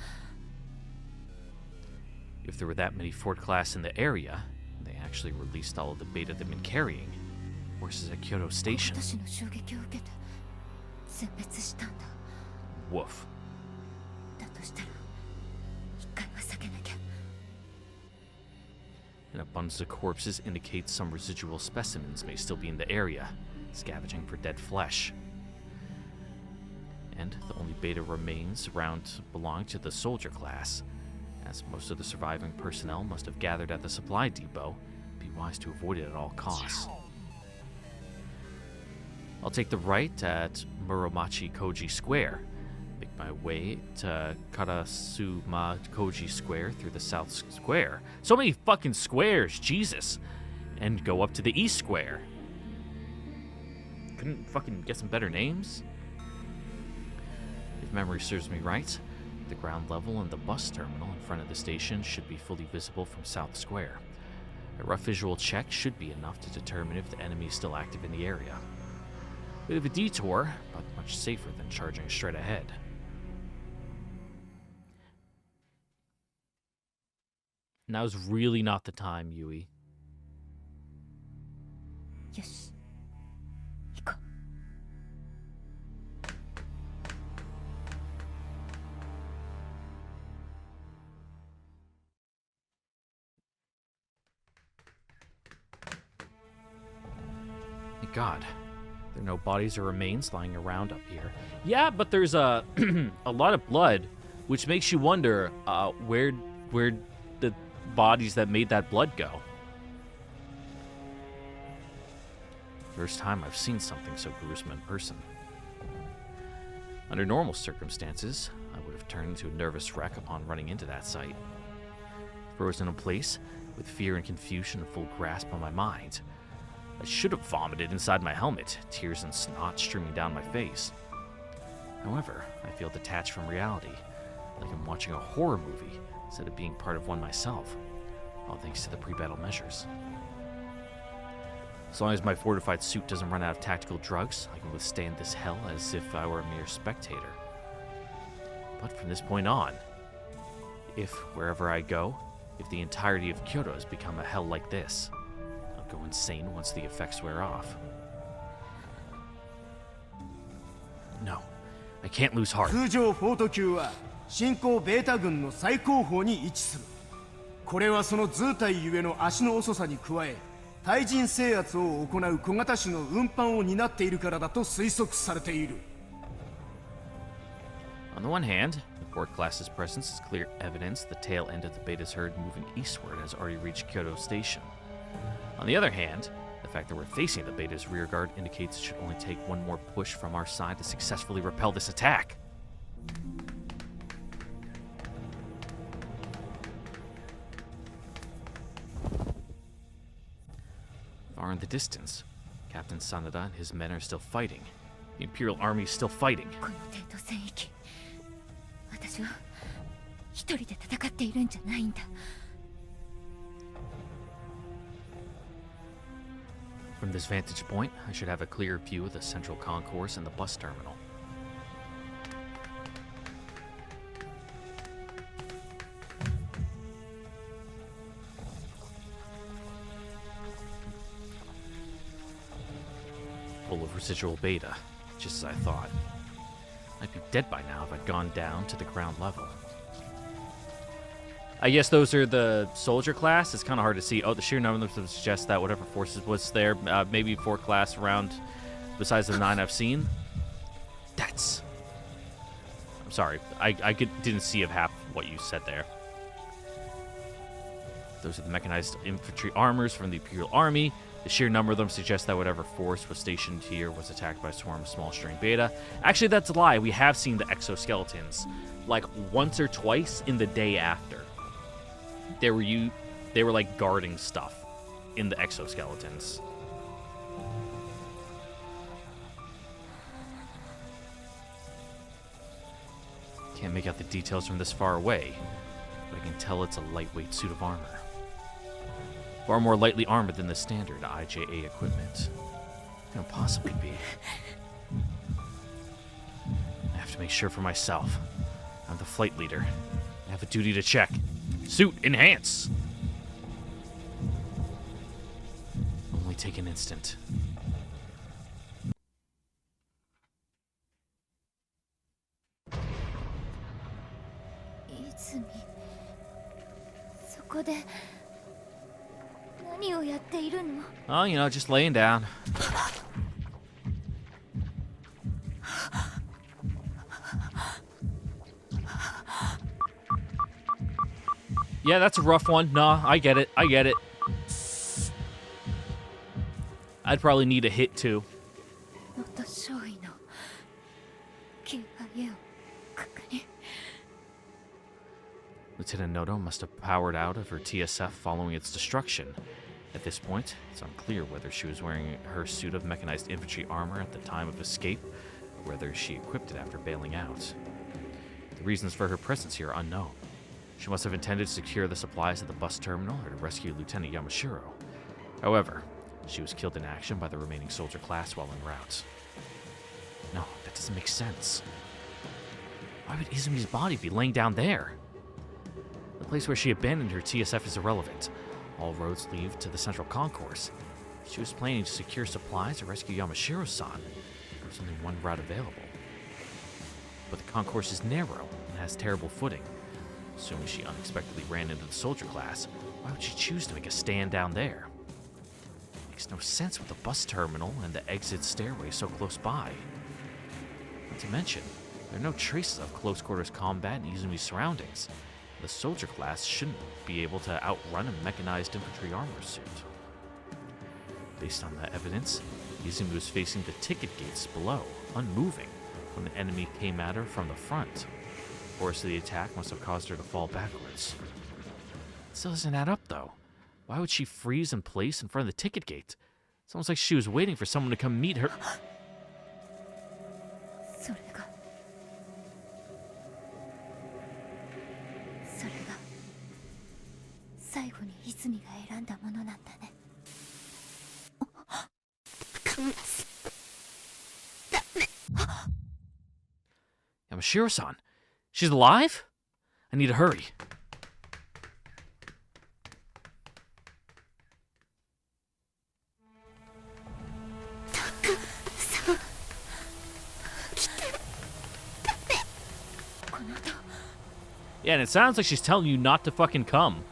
If there were that many Ford class in the area, they actually released all of the beta they've been carrying. Forces at Kyoto Station. 私の衝撃を受けて殲滅したんだ。 Woof. だとしたら一回は避けなきゃ。 An abundance of corpses indicates some residual specimens may still be in the area, scavenging for dead flesh. And the only beta remains around belong to the soldier class, as most of the surviving personnel must have gathered at the supply depot. Be wise to avoid it at all costs. I'll take the right at Muromachi Koji Square, make my way to Karasuma Koji Square through the South Square. So many fucking squares, Jesus! And go up to the East Square. Couldn't fucking get some better names? If memory serves me right, the ground level and the bus terminal in front of the station should be fully visible from South Square. A rough visual check should be enough to determine if the enemy is still active in the area. Bit of a detour, but much safer than charging straight ahead. Now's really not the time, Yui. よし、行こう。 Thank God. There are no bodies or remains lying around up here. Yeah, but there's a lot of blood, which makes you wonder where the bodies that made that blood go. First time I've seen something so gruesome in person. Under normal circumstances, I would have turned into a nervous wreck upon running into that sight. Frozen in place, with fear and confusion in full grasp on my mind, I should have vomited inside my helmet, tears and snot streaming down my face. However, I feel detached from reality, like I'm watching a horror movie instead of being part of one myself, all thanks to the pre-battle measures. As long as my fortified suit doesn't run out of tactical drugs, I can withstand this hell as if I were a mere spectator. But from this point on, if, wherever I go, if the entirety of Kyoto has become a hell like this, I'll go insane once the effects wear off. No, I can't lose heart. 空上フォート級は進行ベータ軍の最高峰に位置する。これはその図体ゆえの足の遅さに加え、対人制圧を行う小型種の運搬を担っているからだと推測されている。On the one hand, the Borg class's presence is clear evidence the tail end of the Beta's herd moving eastward has already reached Kyoto Station. On the other hand, the fact that we're facing the Beta's rearguard indicates it should only take one more push from our side to successfully repel this attack. Far in the distance, Captain Sanada and his men are still fighting. The Imperial Army is still fighting. この帝都戦役、私は一人で戦っているんじゃないんだ。 From this vantage point, I should have a clear view of the central concourse and the bus terminal. Full of residual beta, just as I thought. I'd be dead by now if I'd gone down to the ground level. I guess those are the soldier class. It's kind of hard to see. Oh, the sheer number of them suggests that whatever forces was there, maybe 4 class around besides the 9 I've seen. That's... I'm sorry. I didn't see half what you said there. Those are the mechanized infantry armors from the Imperial Army. The sheer number of them suggests that whatever force was stationed here was attacked by a swarm of small string beta. Actually, that's a lie. We have seen the exoskeletons like once or twice in the day after. They were like guarding stuff in the exoskeletons. Can't make out the details from this far away, but I can tell it's a lightweight suit of armor. Far more lightly armored than the standard IJA equipment. What can it possibly be? I have to make sure for myself. I'm the flight leader. I have a duty to check. Suit, enhance! take an instant. Izumi, そこで何をやっているの? Oh, you know, just laying down. Yeah, that's a rough one. Nah, I get it. I get it. I'd probably need a hit too. Lieutenant Noto must have powered out of her TSF following its destruction. At this point, it's unclear whether she was wearing her suit of mechanized infantry armor at the time of escape, or whether she equipped it after bailing out. The reasons for her presence here are unknown. She must have intended to secure the supplies at the bus terminal or to rescue Lieutenant Yamashiro. However, she was killed in action by the remaining soldier class while en route. No, that doesn't make sense. Why would Izumi's body be laying down there? The place where she abandoned her TSF is irrelevant. All roads lead to the central concourse. If she was planning to secure supplies or rescue Yamashiro-san, there was only one route available. But the concourse is narrow and has terrible footing. Assuming she unexpectedly ran into the soldier class, why would she choose to make a stand down there? It makes no sense with the bus terminal and the exit stairway so close by. Not to mention, there are no traces of close-quarters combat in Izumi's surroundings. The soldier class shouldn't be able to outrun a mechanized infantry armor suit. Based on that evidence, Izumi was facing the ticket gates below, unmoving, when the enemy came at her from the front. The force of the attack must have caused her to fall backwards. It still doesn't add up, though. Why would she freeze in place in front of the ticket gate? It's almost like she was waiting for someone to come meet her. 最後に泉が選んだものなんだね。Yamashiro-san, she's alive? I need to hurry. Yeah, and it sounds like she's telling you not to fucking come.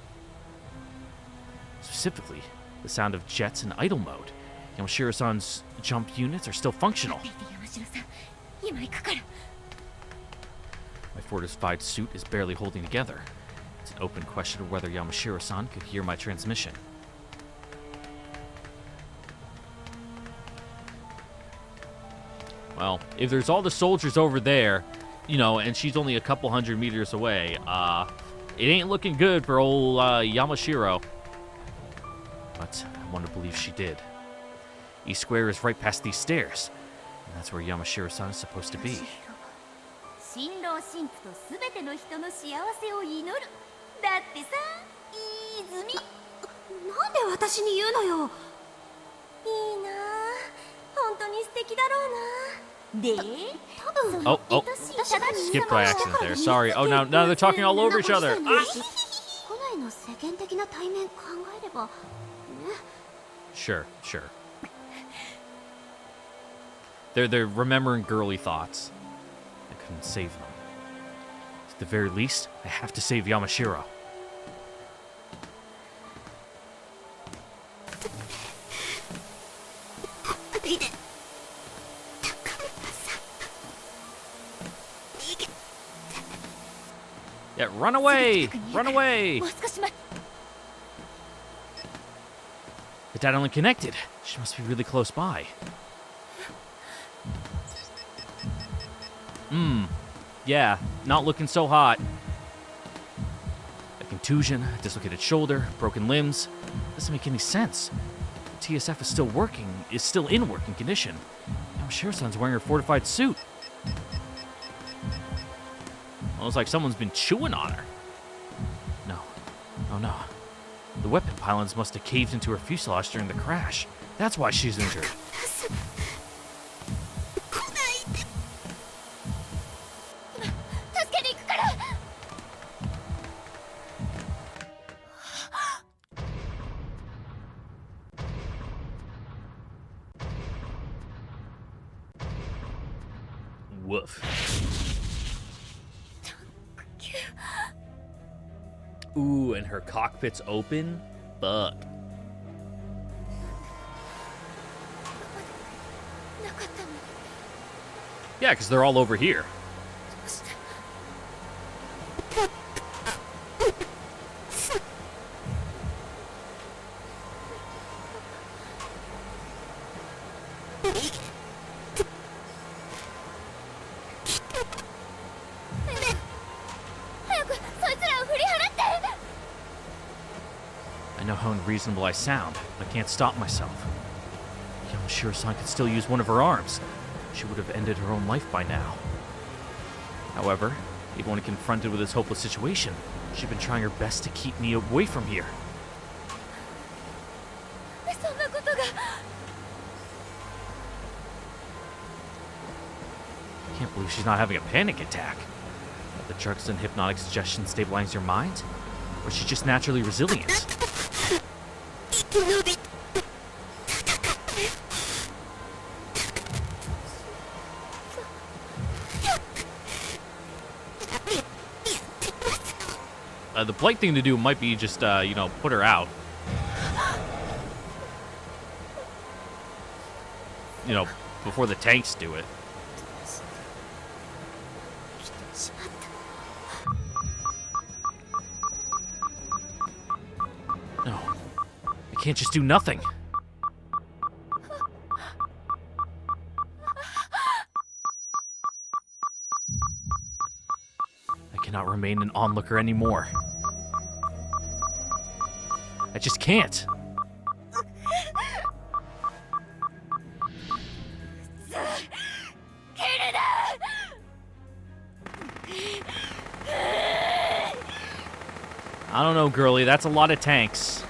Specifically, the sound of jets in idle mode. Yamashiro-san's jump units are still functional. My fortified suit is barely holding together. It's an open question of whether Yamashiro-san could hear my transmission. Well, if there's all the soldiers over there, you know, and she's only a couple hundred meters away, it ain't looking good for old Yamashiro. But I want to believe she did. East Square is right past these stairs, and that's where Yamashiro-san is supposed to be. 新郎新婦とすべての人の幸せを祈る。だってさ、泉。なんで私に言うのよ。いいなあ、本当に素敵だろうな。で、多分 Oh, skipped by accident there. Sorry. Oh, now they're talking all over each other. 古来の世間的な対面考えれば、ね。Sure. They're remembering girly thoughts. I couldn't save them. At the very least, I have to save Yamashiro. Yeah, run away! Run away! The data only connected. She must be really close by. Yeah, not looking so hot. A contusion, a dislocated shoulder, broken limbs. Doesn't make any sense. The TSF is still in working condition. Yamashiro-san's wearing her fortified suit. Almost like someone's been chewing on her. No. Oh no. The weapon pylons must have caved into her fuselage during the crash. That's why she's injured. Woof. Ooh, and her cockpit's open? Fuck. Yeah, because they're all over here. I know how unreasonable I sound, but I can't stop myself. Young Shiro-san could still use one of her arms. She would have ended her own life by now. However, even when confronted with this hopeless situation, she'd been trying her best to keep me away from here. I can't believe she's not having a panic attack. Are the drugs and hypnotic suggestions stabilizing her mind? Or is she just naturally resilient? The polite thing to do might be just, put her out. Before the tanks do it. No. I can't just do nothing. I cannot remain an onlooker anymore. I just can't. I don't know, girlie. That's a lot of tanks.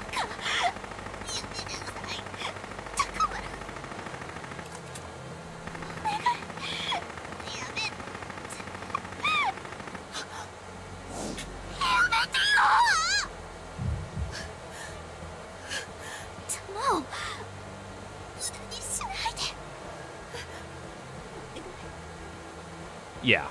Yeah.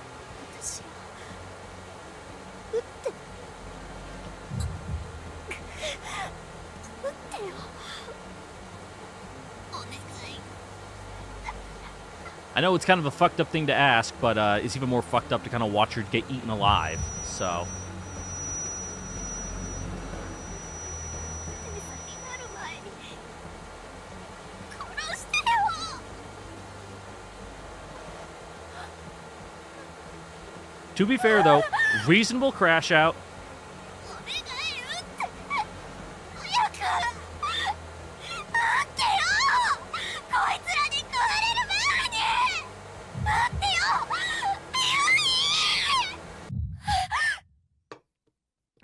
I know it's kind of a fucked up thing to ask, but it's even more fucked up to kind of watch her get eaten alive, so... To be fair, though, reasonable crash out.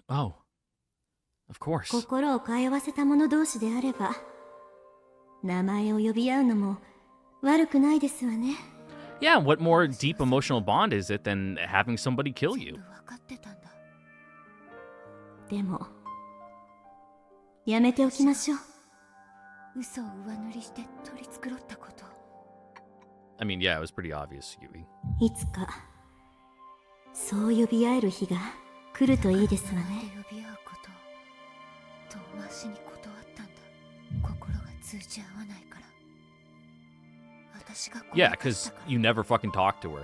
Oh, of course. 心を通わせた者同士であれば、名前を呼び合うのも悪くないですわね。Yeah, what more deep emotional bond is it than having somebody kill you? でも、やめておきましょう。嘘を上塗りして取り繕ったこと。I mean, yeah, it was pretty obvious, Yui. いつか、そう呼び合える日が来るといいですわね。呼び合うことを遠回しに断ったんだ。心が通じ合わないから。Yeah, because you never fucking talked to her.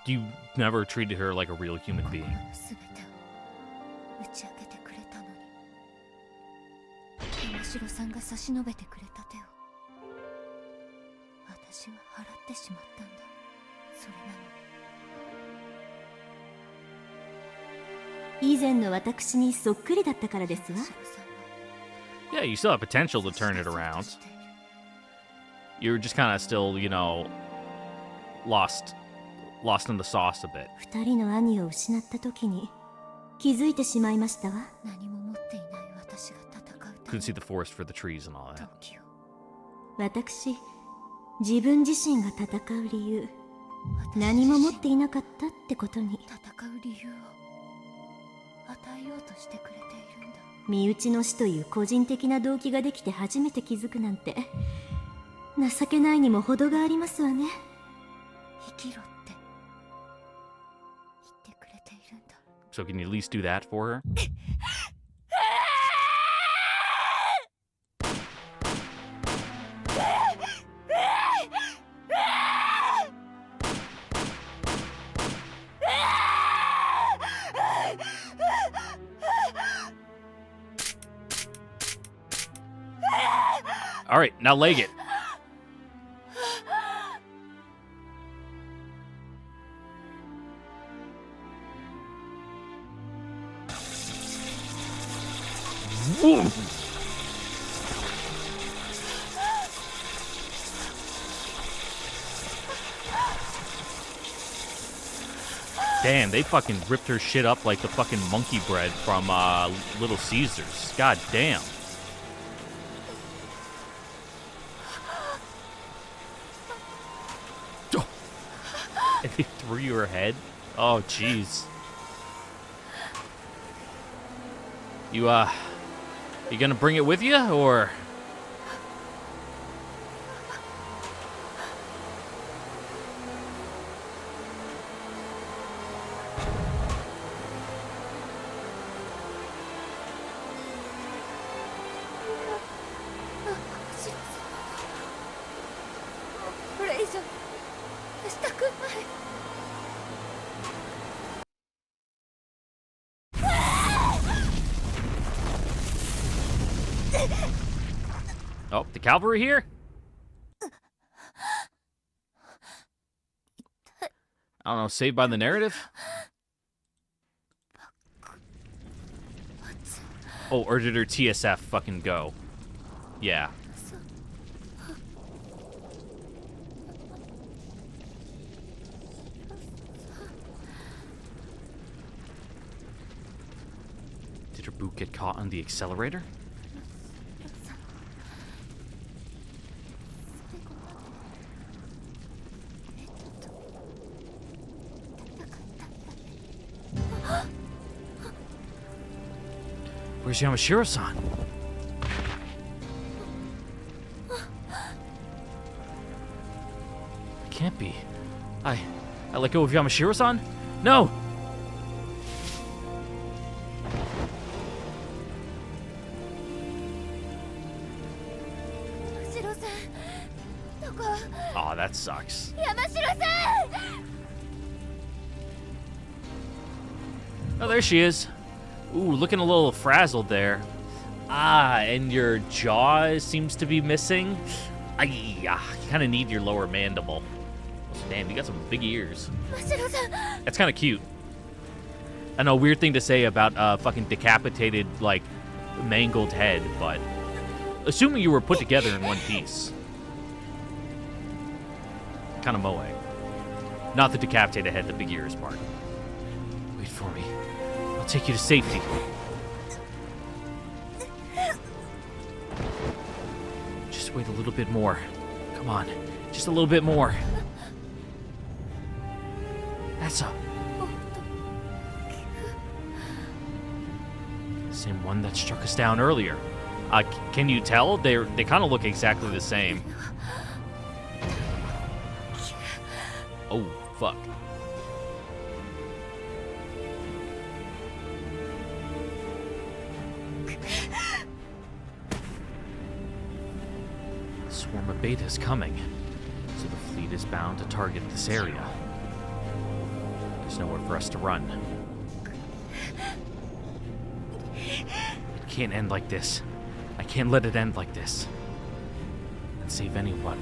You never treated her like a real human being. Yeah, you still have potential to turn it around. You're just kind of still, lost in the sauce a bit. 二人の兄を失った時に気づいてしまいましたわ。 Couldn't see the forest for the trees and all that. 私、自分自身が戦う理由、何も持っていなかったってことに。身内の死という個人的な動機ができて初めて気づくなんて。 情けないにも程がありますわね。生きろって So can you at least do that for her? All right, now leg it. Woo. Damn, they fucking ripped her shit up like the fucking monkey bread from Little Caesars. God damn. And they threw your head? Oh, jeez. You gonna bring it with you, or? Oh, the cavalry here? I don't know, saved by the narrative? Oh, or did her TSF fucking go? Yeah. Did her boot get caught on the accelerator? Where's Yamashiro-san? It can't be. I let go of Yamashiro-san? No! Aw, that sucks. Oh, there she is. Ooh, looking a little frazzled there. Ah, and your jaw seems to be missing. You kind of need your lower mandible. Damn, you got some big ears. That's kind of cute. I know, weird thing to say about fucking decapitated, like, mangled head, but assuming you were put together in one piece. Kind of moe. Not the decapitated head, the big ears part. Wait for me. I'll take you to safety. Just wait a little bit more. Come on. Just a little bit more. That's a... Same one that struck us down earlier. Can you tell? They kind of look exactly the same. Oh, fuck. A swarm of beta is coming, so the fleet is bound to target this area. There's nowhere for us to run. It can't end like this. I can't let it end like this. And save anyone.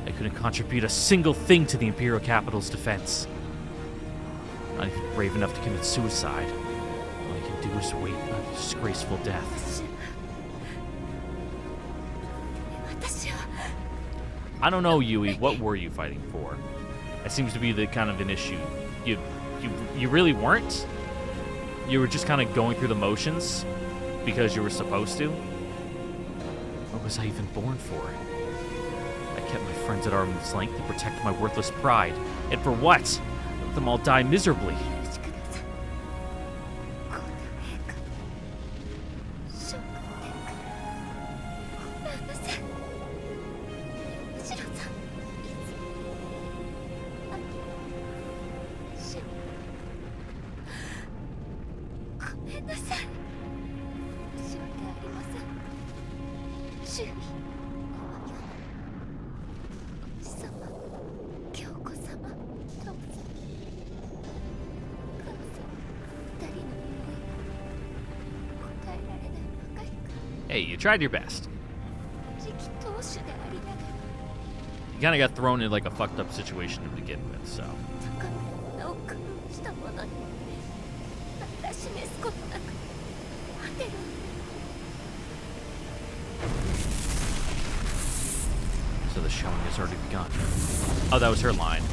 I couldn't contribute a single thing to the Imperial capital's defense. Not even brave enough to commit suicide. All I can do is wait a disgraceful death. I don't know, Yui. What were you fighting for? That seems to be the kind of an issue. You really weren't? You were just kind of going through the motions because you were supposed to? What was I even born for? I kept my friends at arm's length to protect my worthless pride. And for what? Let them all die miserably. なさい。申し訳ありません。シュミ、おじさま、京子様、トムさん、母さん、二人の夢答えられないばかりか。 Hey, you tried your best. 次期当主でありながら You kind of got thrown in like a fucked up situation to begin with, so. 高めの名を苦労した者に何ら示すことなく果てる。 So the showing has already begun. Oh, that was her line.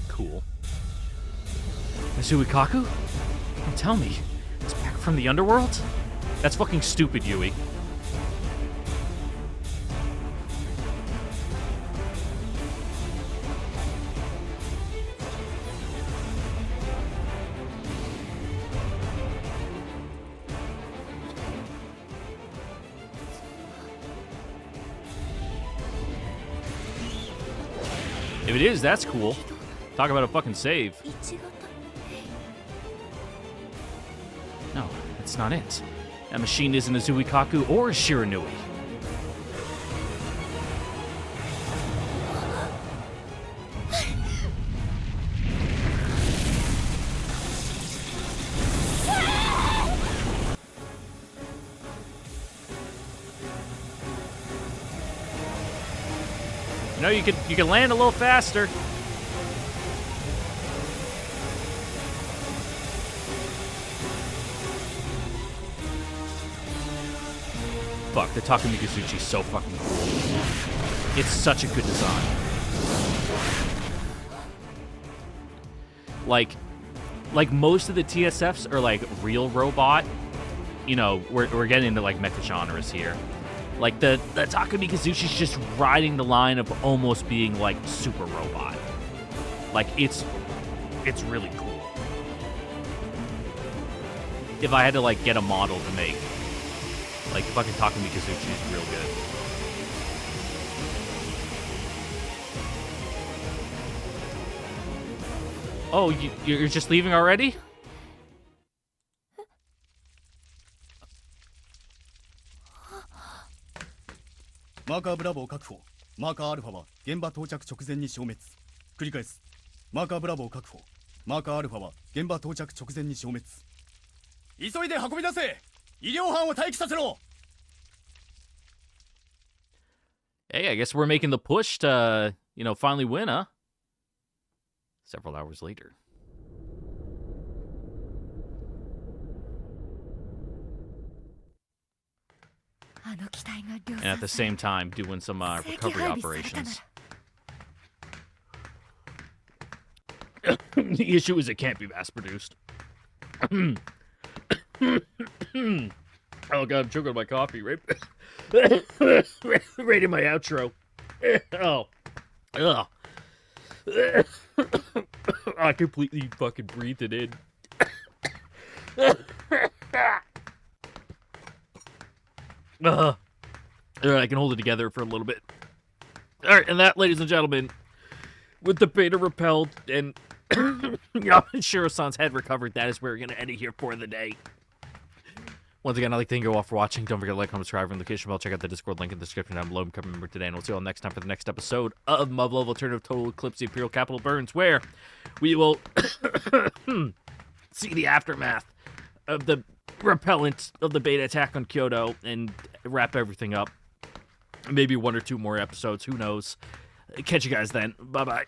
Cool. Mizuikaku? Don't tell me. It's back from the underworld? That's fucking stupid, Yui. If it is, that's cool. Talk about a fucking save. 一ごと No, that's not it. That machine isn't a Zuikaku or a Shiranui. No, you could land a little faster. Fuck, the Takumi Kazuchi's so fucking cool. It's such a good design. Like most of the TSFs are like real robot. You know, we're getting into like mecha genres here. Like the Takumi Kazuchi's just riding the line of almost being like super robot. Like it's really cool. If I had to like get a model to make, like fucking Takumi Kazuchi is real good. Oh, you're just leaving already? マーカーブラボー確保。マーカーアルファは現場到着直前に消滅。繰り返す。マーカーブラボー確保。マーカーアルファは現場到着直前に消滅。急いで運び出せ。医療班を待機させろ。 Hey, I guess we're making the push to, you know, finally win, huh? Several hours later. And at the same time, doing some recovery operations. The issue is it can't be mass-produced. Oh god, I'm choking on my coffee, right? Right in my outro. Oh. Ugh. I completely fucking breathed it in. Alright, I can hold it together for a little bit. Alright, and that, ladies and gentlemen, with the beta repelled and Shiro-san's head recovered, that is where we're going to end it here for the day. Once again, I'd like to thank you all for watching. Don't forget to like, comment, subscribe, and the notification bell. Check out the Discord link in the description down below. Become a member today, and we'll see you all next time for the next episode of Muv-Luv Alternative Total Eclipse the Imperial Capital Burns, where we will see the aftermath of the repellent of the beta attack on Kyoto and wrap everything up. Maybe one or two more episodes, who knows. Catch you guys then. Bye-bye.